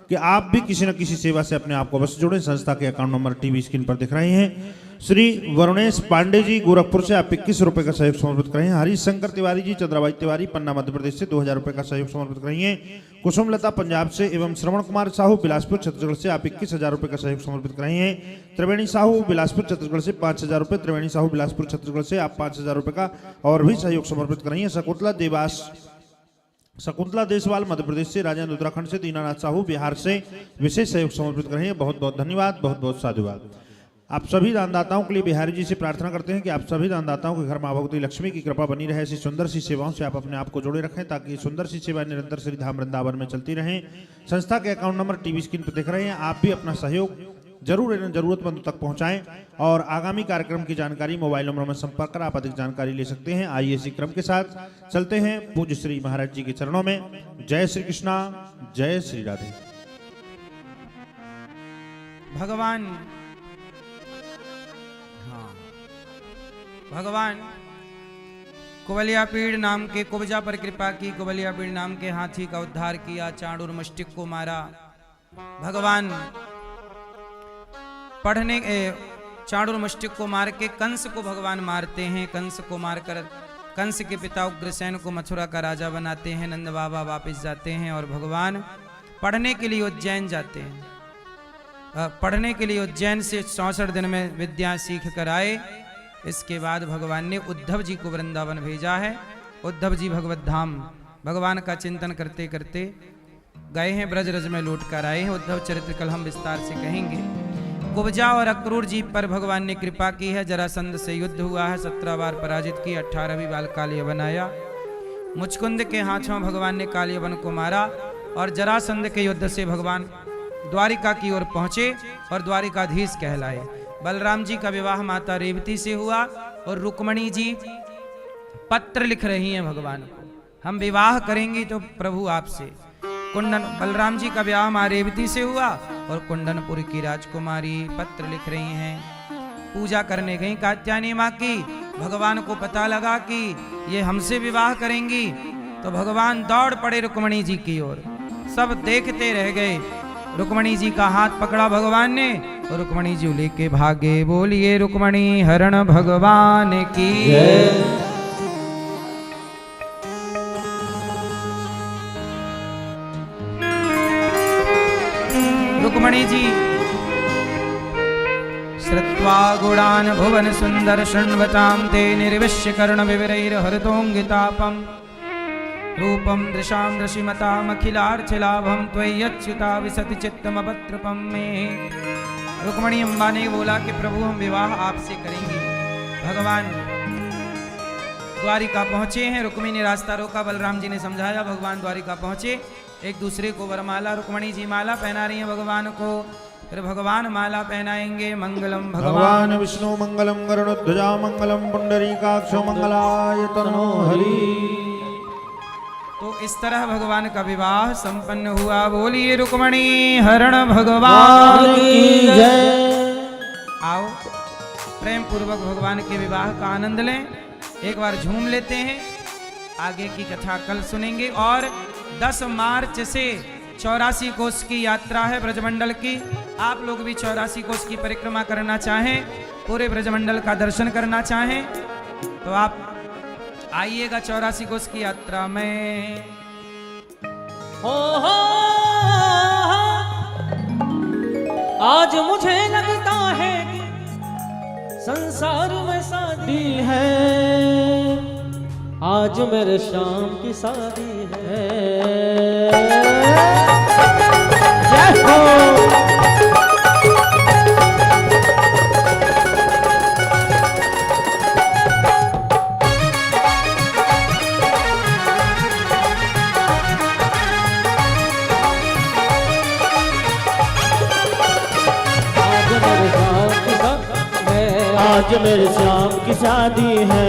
कि आप भी किसी न किसी सेवा से अपने आप को अवश्य जोड़ें। संस्था के अकाउंट नंबर टीवी स्क्रीन पर दिख रहे हैं। श्री वरुणेश पांडे जी गोरखपुर से आप 21 रुपए का सहयोग समर्पित कर रहे हैं। हरीशंकर तिवारी जी चंद्राबाई तिवारी पन्ना मध्य प्रदेश से 2000 रुपए का सहयोग समर्पित कर रही हैं। कुसुमलता पंजाब से एवं श्रवण कुमार साहू बिलासपुर छत्तीसगढ़ से आप 21,000 रुपए का सहयोग समर्पित कर रहे हैं। त्रिवेणी साहू बिलासपुर छत्तीसगढ़ से 5,000 रुपए, त्रिवेणी साहू बिलासपुर छत्तीसगढ़ से आप 5,000 रुपए का और भी सहयोग समर्पित कर रही हैं। शकुंतला देशवाल मध्य प्रदेश से, राजेंद्र उत्तराखंड से, दीनानाथ साहू बिहार से विशेष सहयोग समर्पित कर रहे हैं। बहुत बहुत धन्यवाद, बहुत बहुत साधुवाद। आप सभी दानदाताओं के लिए बिहारी जी से प्रार्थना करते हैं कि आप सभी दानदाताओं के घर मां भगवती लक्ष्मी की कृपा बनी रहे। ऐसी सुंदर सी सेवाओं से आप अपने आप को जोड़े रखें ताकि सुंदर सी सेवा निरंतर श्री धाम वृंदावन में चलती रहें। संस्था के अकाउंट नंबर टीवी स्क्रीन पर दिख रहे हैं। आप भी अपना सहयोग जरूर जरूरतमंदों तक पहुंचाएं और आगामी कार्यक्रम की जानकारी मोबाइल नंबर में संपर्क कर आप अधिक जानकारी ले सकते हैं। आइए इसी क्रम के साथ चलते हैं पूज्य श्री महाराज जी के चरणों में। जय श्री कृष्णा, जय श्री राधे। भगवान भगवान कुबलियापीड़ नाम के कुब्जा पर कृपा की, कुबलियापीड़ नाम के हाथी का उद्धार किया, चाणूर मस्तिष्क को मारा। भगवान पढ़ने चाणूर मस्तिष्क को मार के कंस को भगवान मारते हैं। कंस को मारकर कंस के पिता उग्रसेन को मथुरा का राजा बनाते हैं। नंद बाबा वापस जाते हैं और भगवान पढ़ने के लिए उज्जैन जाते हैं। पढ़ने के लिए उज्जैन से 64 दिन में विद्या सीख कर आए। इसके बाद भगवान ने उद्धव जी को वृंदावन भेजा है। उद्धव जी भगवत धाम भगवान का चिंतन करते करते गए हैं, ब्रज रज में लौट कर आए हैं। उद्धव चरित्र कल हम विस्तार से कहेंगे। कुब्जा और अक्रूर जी पर भगवान ने कृपा की है। जरासंध से युद्ध हुआ है, 17 बार पराजित की, 18वीं बार कालिय बनाया। मुचकुंद के हाथों भगवान ने कालियवन को मारा और जरासंध के युद्ध से भगवान द्वारिका की ओर पहुंचे और द्वारिकाधीश कहलाए। बलराम जी का विवाह माता रेवती से हुआ और रुक्मणी जी पत्र लिख रही हैं भगवान को, हम विवाह करेंगी तो प्रभु आपसे। कुंडन बलराम जी का विवाह मां रेवती से हुआ और कुंडनपुर की राजकुमारी पत्र लिख रही हैं। पूजा करने गई कात्यायनी माँ की। भगवान को पता लगा कि ये हमसे विवाह करेंगी तो भगवान दौड़ पड़े रुक्मणी जी की ओर। सब देखते रह गए। रुक्मणी जी का हाथ पकड़ा भगवान ने और रुक्मणी जी लेके भागे। बोलिए रुक्मणी हरण भगवान की। रुक्मणी जी श्रुत्वा गुणान् भुवन सुंदर शृण्वतां ते निर्विश्य कर्ण विवरैर्हृतोऽङ्गितापम् रूपं दृशां दृशिमतामखिलार्चिलाभं त्वय्यच्युता विसति चित्तमपत्रपं मे। रुक्मणी अम्बा ने बोला कि प्रभु हम विवाह आपसे करेंगे। भगवान द्वारिका पहुंचे हैं। रुक्मिणी ने रास्ता रोका, बलराम जी ने समझाया। भगवान द्वारिका पहुंचे, एक दूसरे को वरमाला, रुक्मणी जी माला पहना रही हैं भगवान को। फिर भगवान माला पहनाएंगे। मंगलम भगवान विष्णु मंगलम गरुड़ध्वजा मंगलम पुंडरीकाक्ष मंगलाय तनो हरि। तो इस तरह भगवान का विवाह संपन्न हुआ। बोलिए रुक्मणी हरण भगवान की जय। आओ प्रेम पूर्वक भगवान के विवाह का आनंद लें। एक बार झूम लेते हैं। आगे की कथा कल सुनेंगे। और 10 मार्च से 84 कोस की यात्रा है ब्रजमंडल की। आप लोग भी 84 कोस की परिक्रमा करना चाहें, पूरे ब्रजमंडल का दर्शन करना चाहें तो आप आइएगा 84 कोस की यात्रा में। हो आज मुझे लगता है कि संसार में शादी है, आज मेरे श्याम की शादी है। जय हो। आज मेरे श्याम की शादी है,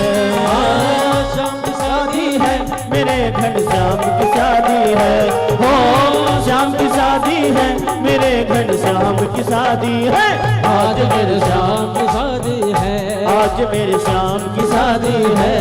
श्याम की शादी है, मेरे घन श्याम की शादी है। हो श्याम की शादी है, मेरे घन श्याम की शादी है। आज मेरे श्याम की शादी है, आज मेरे श्याम की शादी है।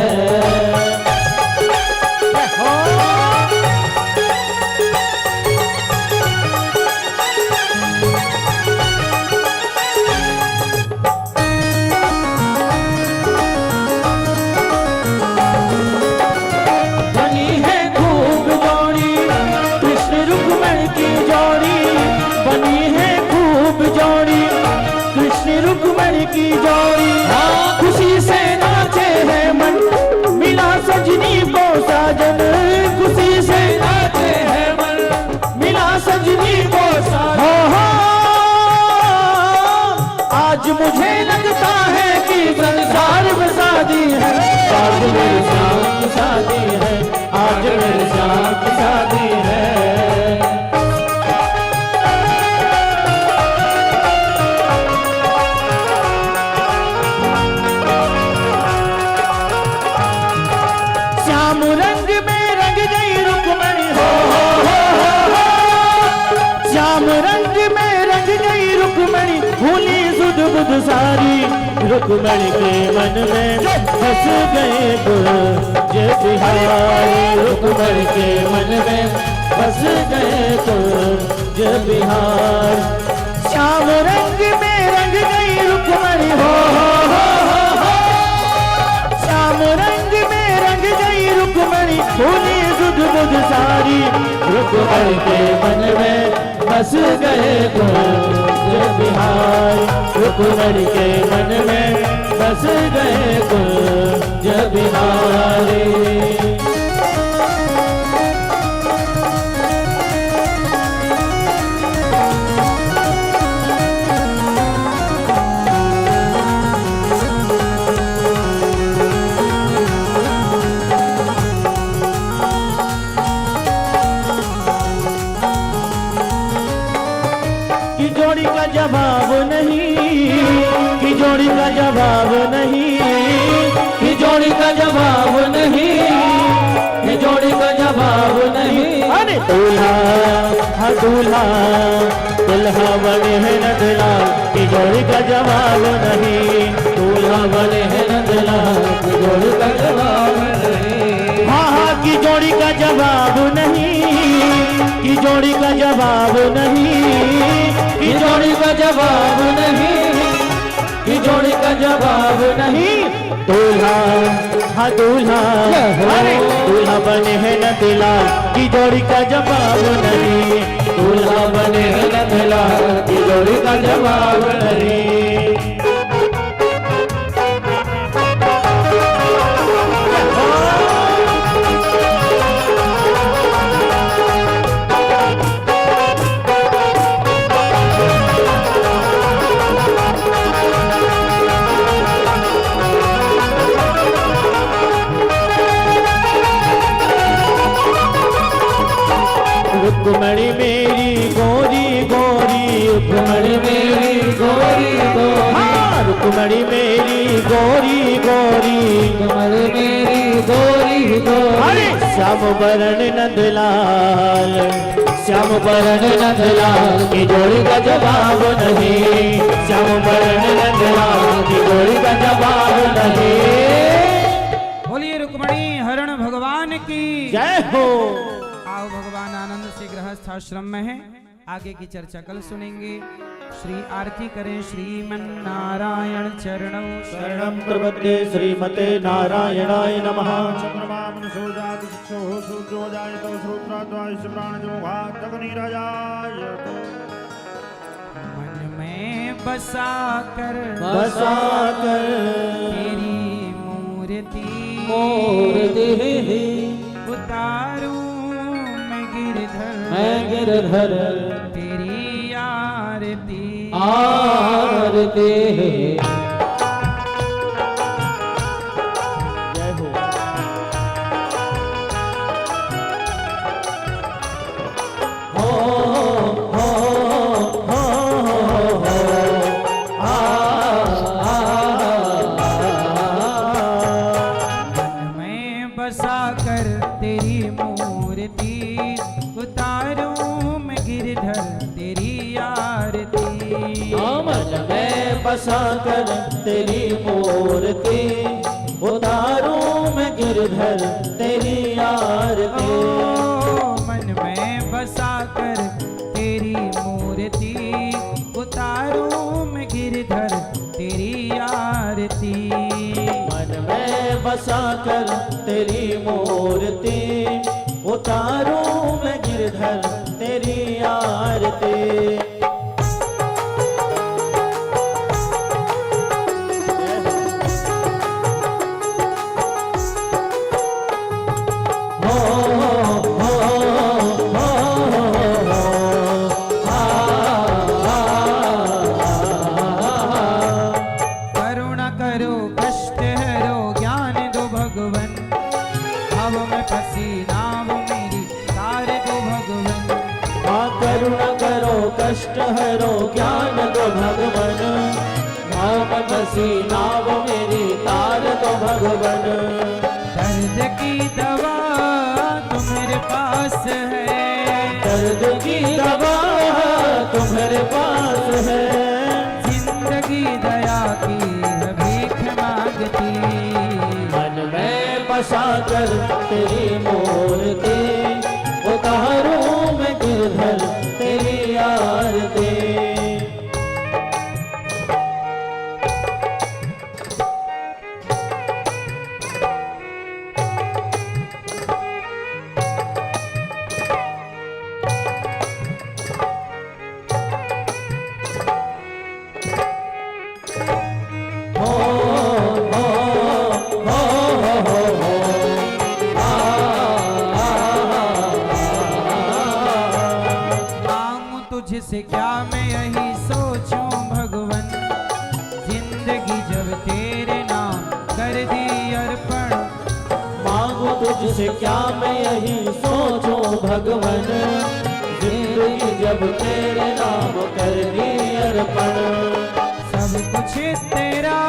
की जोड़ी खुशी से नाचे है मन, मिला सजनी को साजन। खुशी से नाचे है मन, मिला सजनी को साजन। आज मुझे लगता है कि संसार में शादी है, आज मेरे श्याम की शादी है, आज मेरे श्याम की शादी है। सारी रुक्मणी के मन में फंस गए तो जय बिहारी। रुक्मणी के मन में फंस गए तो जय बिहार। श्याम रंग में रंग गई रुक्मणी हो, श्याम रंग में रंग गई रुक्मणी भूली सुध बुध सारी। रुक्मणी के मन में फंस गए तो जय बिहार। रुक्मणी के मन में फंस गए तो जय बिहारी। जोड़ी का जवाब नहीं, कि जोड़ी का जवाब नहीं, कि जोड़ी का जवाब नहीं, कि जोड़ी का जवाब नहीं। अरे दूल्हा हाँ दूल्हा दुल्हा बने हैं नंदला, कि जोड़ी का जवाब नहीं। दूल्हा बने हैं नंदला, कि जोड़ी का जवाब नहीं। हाँ हाँ की जोड़ी का जवाब नहीं, की जोड़ी का जवाब नहीं, की जोड़ी का जवाब नहीं, की जोड़ी का जवाब नहीं। दूल्हा हाँ दूल्हा, अरे दूल्हा बने हैं नंदलाल की जोड़ी का जवाब नहीं, दूल्हा बने हैं नंदलाल की जोड़ी का जवाब नहीं। रुक्मणी मेरी गोरी गोरी, रुक्मणी मेरी गोरी गोरी, हाँ रुक्मणी मेरी गोरी गोरी, रुक्मणी मेरी गोरी गोरी। श्याम बरण नंदलाल, श्याम बरण नंदलाल की जोड़ी का जवाब नहीं, श्याम बरण नंदलाल की जोड़ी का जवाब नहीं। बोलिए रुक्मणी हरण भगवान की जय हो। आओ भगवान आनंद से गृहस्थ आश्रम में है, आगे की चर्चा कल सुनेंगे। श्री आरती करें श्रीमन नारायण चरणों शरणं प्रपद्ये श्रीमते नारायणाय नमः। चंद्रमा मनुष्यो जाति शिक्षो शूद्रो जायतो श्रोत्राद्वायुष प्राणजो घातकनिरजायत। मन में बसा कर तेरी मूर्ति उतारूं मैं गिरधर तेरी आरती जय हो। मन में बसा कर तेरी मूर्ति उतारूं मैं गिरधर तेरी आरती। मन में बसा कर तेरी मूर्ति उतारूं मैं गिरधर तेरी आरती। मन में बसा कर तेरी मूर्ति उतारूं मैं गिरधर तेरी आरती। मन में बसा कर तेरी मूर्ति उतारूं मैं गिरधर तेरी आरती। करुणा करो कष्ट हरो ज्ञान दो भगवन, भाव में फंसी नाव मेरी तार दो भगवन। माँ करुणा करो कष्ट हरो ज्ञान दो भगवन, भाव में फंसी नाव मेरी तार दो भगवन। दर्द की दवा तुम्हारे पास है, दर्द की दवा तुम्हारे पास है, जिंदगी दया की है भीख मांगती। मन में बसा कर तेरी मूर्ति उतारूं मैं गिरधर तेरी आरती। मांगू तुझसे क्या मैं यही सोचूं भगवन, जिंदगी जब तेरे नाम कर दी अर्पण। मांगू तुझसे क्या मैं यही सोचूं भगवन, जिंदगी जब तेरे नाम कर दी अर्पण। सब कुछ तेरा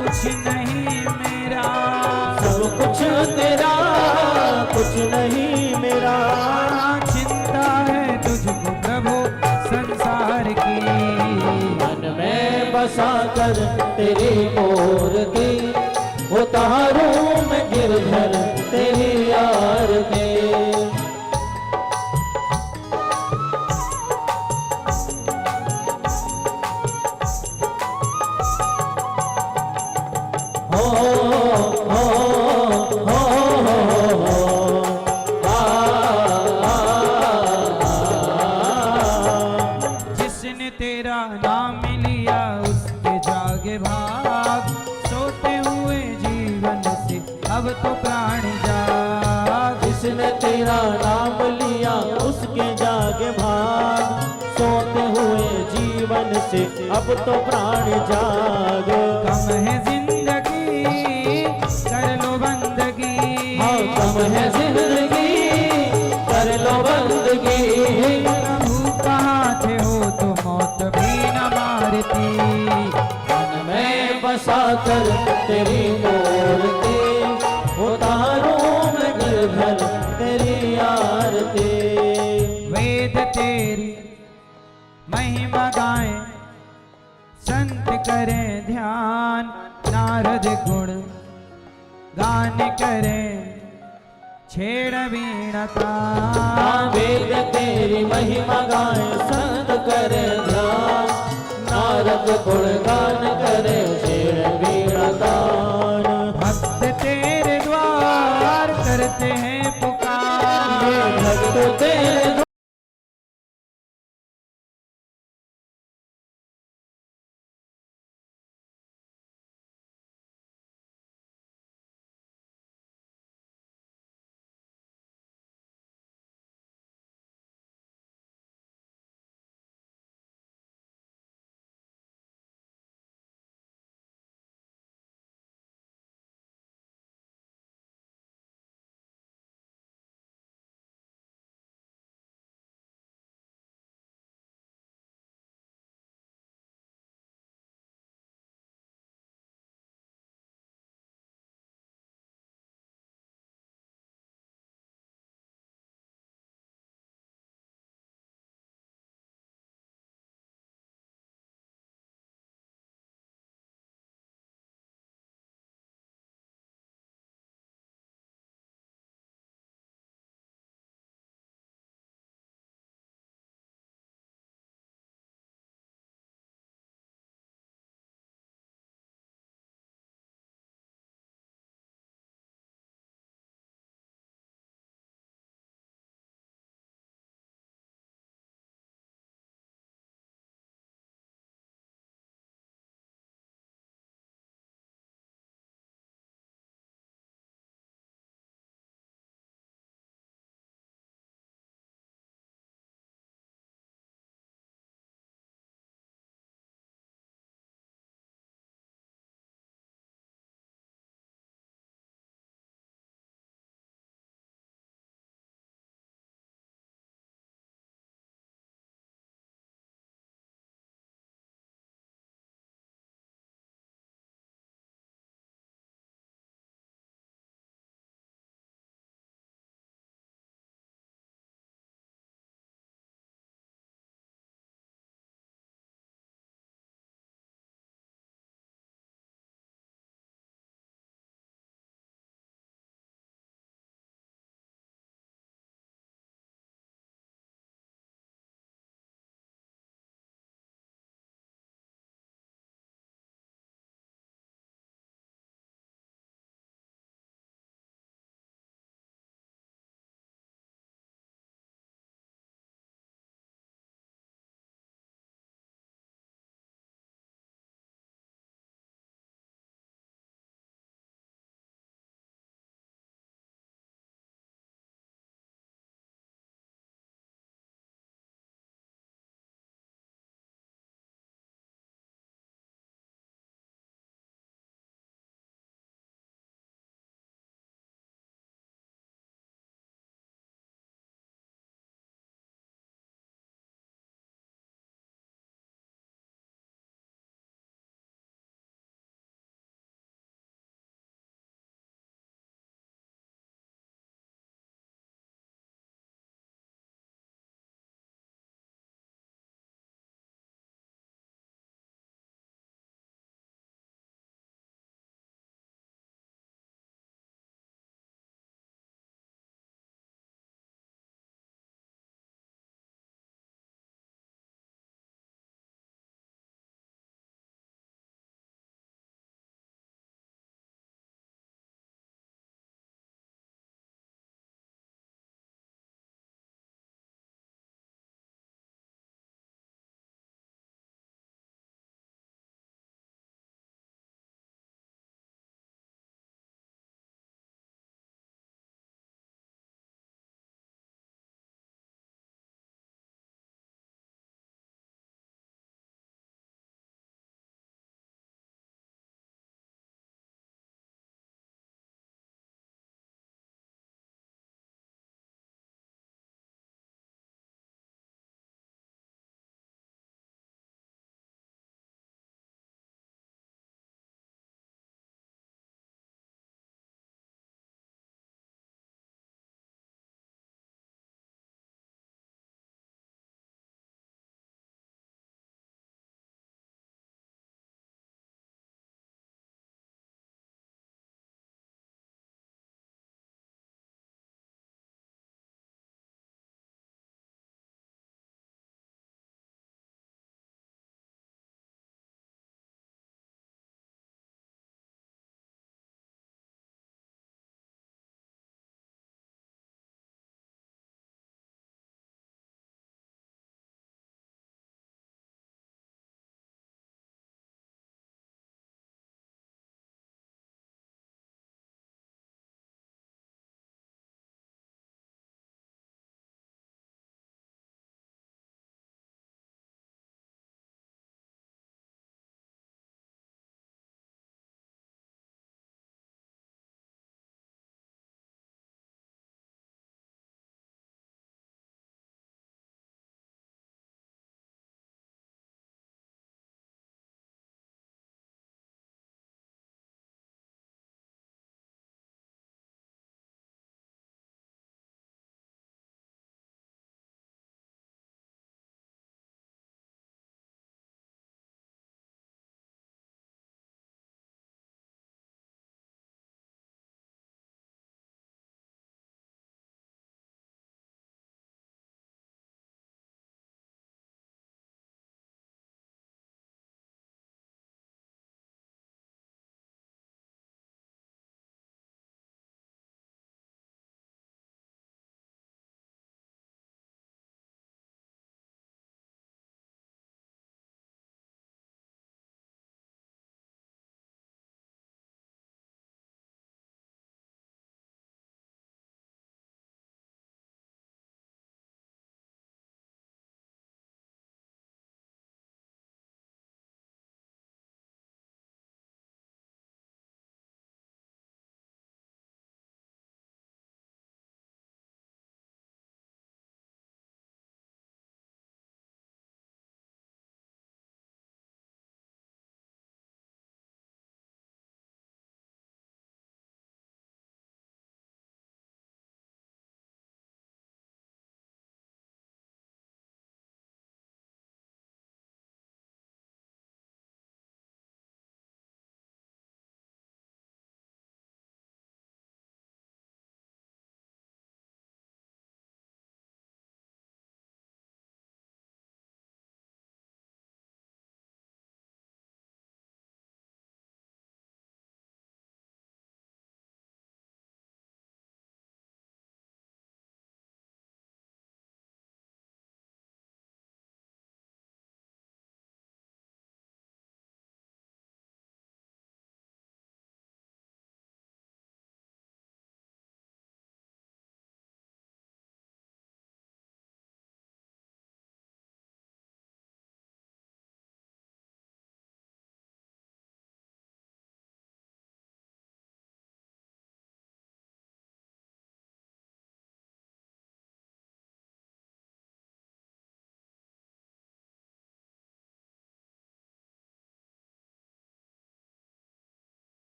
कुछ नहीं मेरा, सब कुछ तेरा कुछ नहीं मेरा। चिंता है तुझको प्रभु संसार की। मन में बसा कर तेरी मूर्ति उतारूं मैं गिरधर तेरी आरती। जिसने तेरा नाम लिया उसके जागे भाग, सोते हुए जीवन से अब तो प्राण जाग। कम है जिंदगी कर लो बंदगी, हाँ कम है जिंदगी कर लो बंदगी। प्रभु कहाँ थे हो तो मौत भी न मारती, मन में बसा कर तेरी मूर्ति, उतारूं मैं गिरधर तेरी आरती। वेद तेरी महिमा गाएं, संत करें ध्यान, नारद गुण गान करें छेड़ वीणा तान। वेद तेरी महिमा गाए संत करे ध्यान, नारद गुण गान करे छेड़ वीणा तान। भक्त तेरे द्वार करते हैं पुकार, भक्त तेरे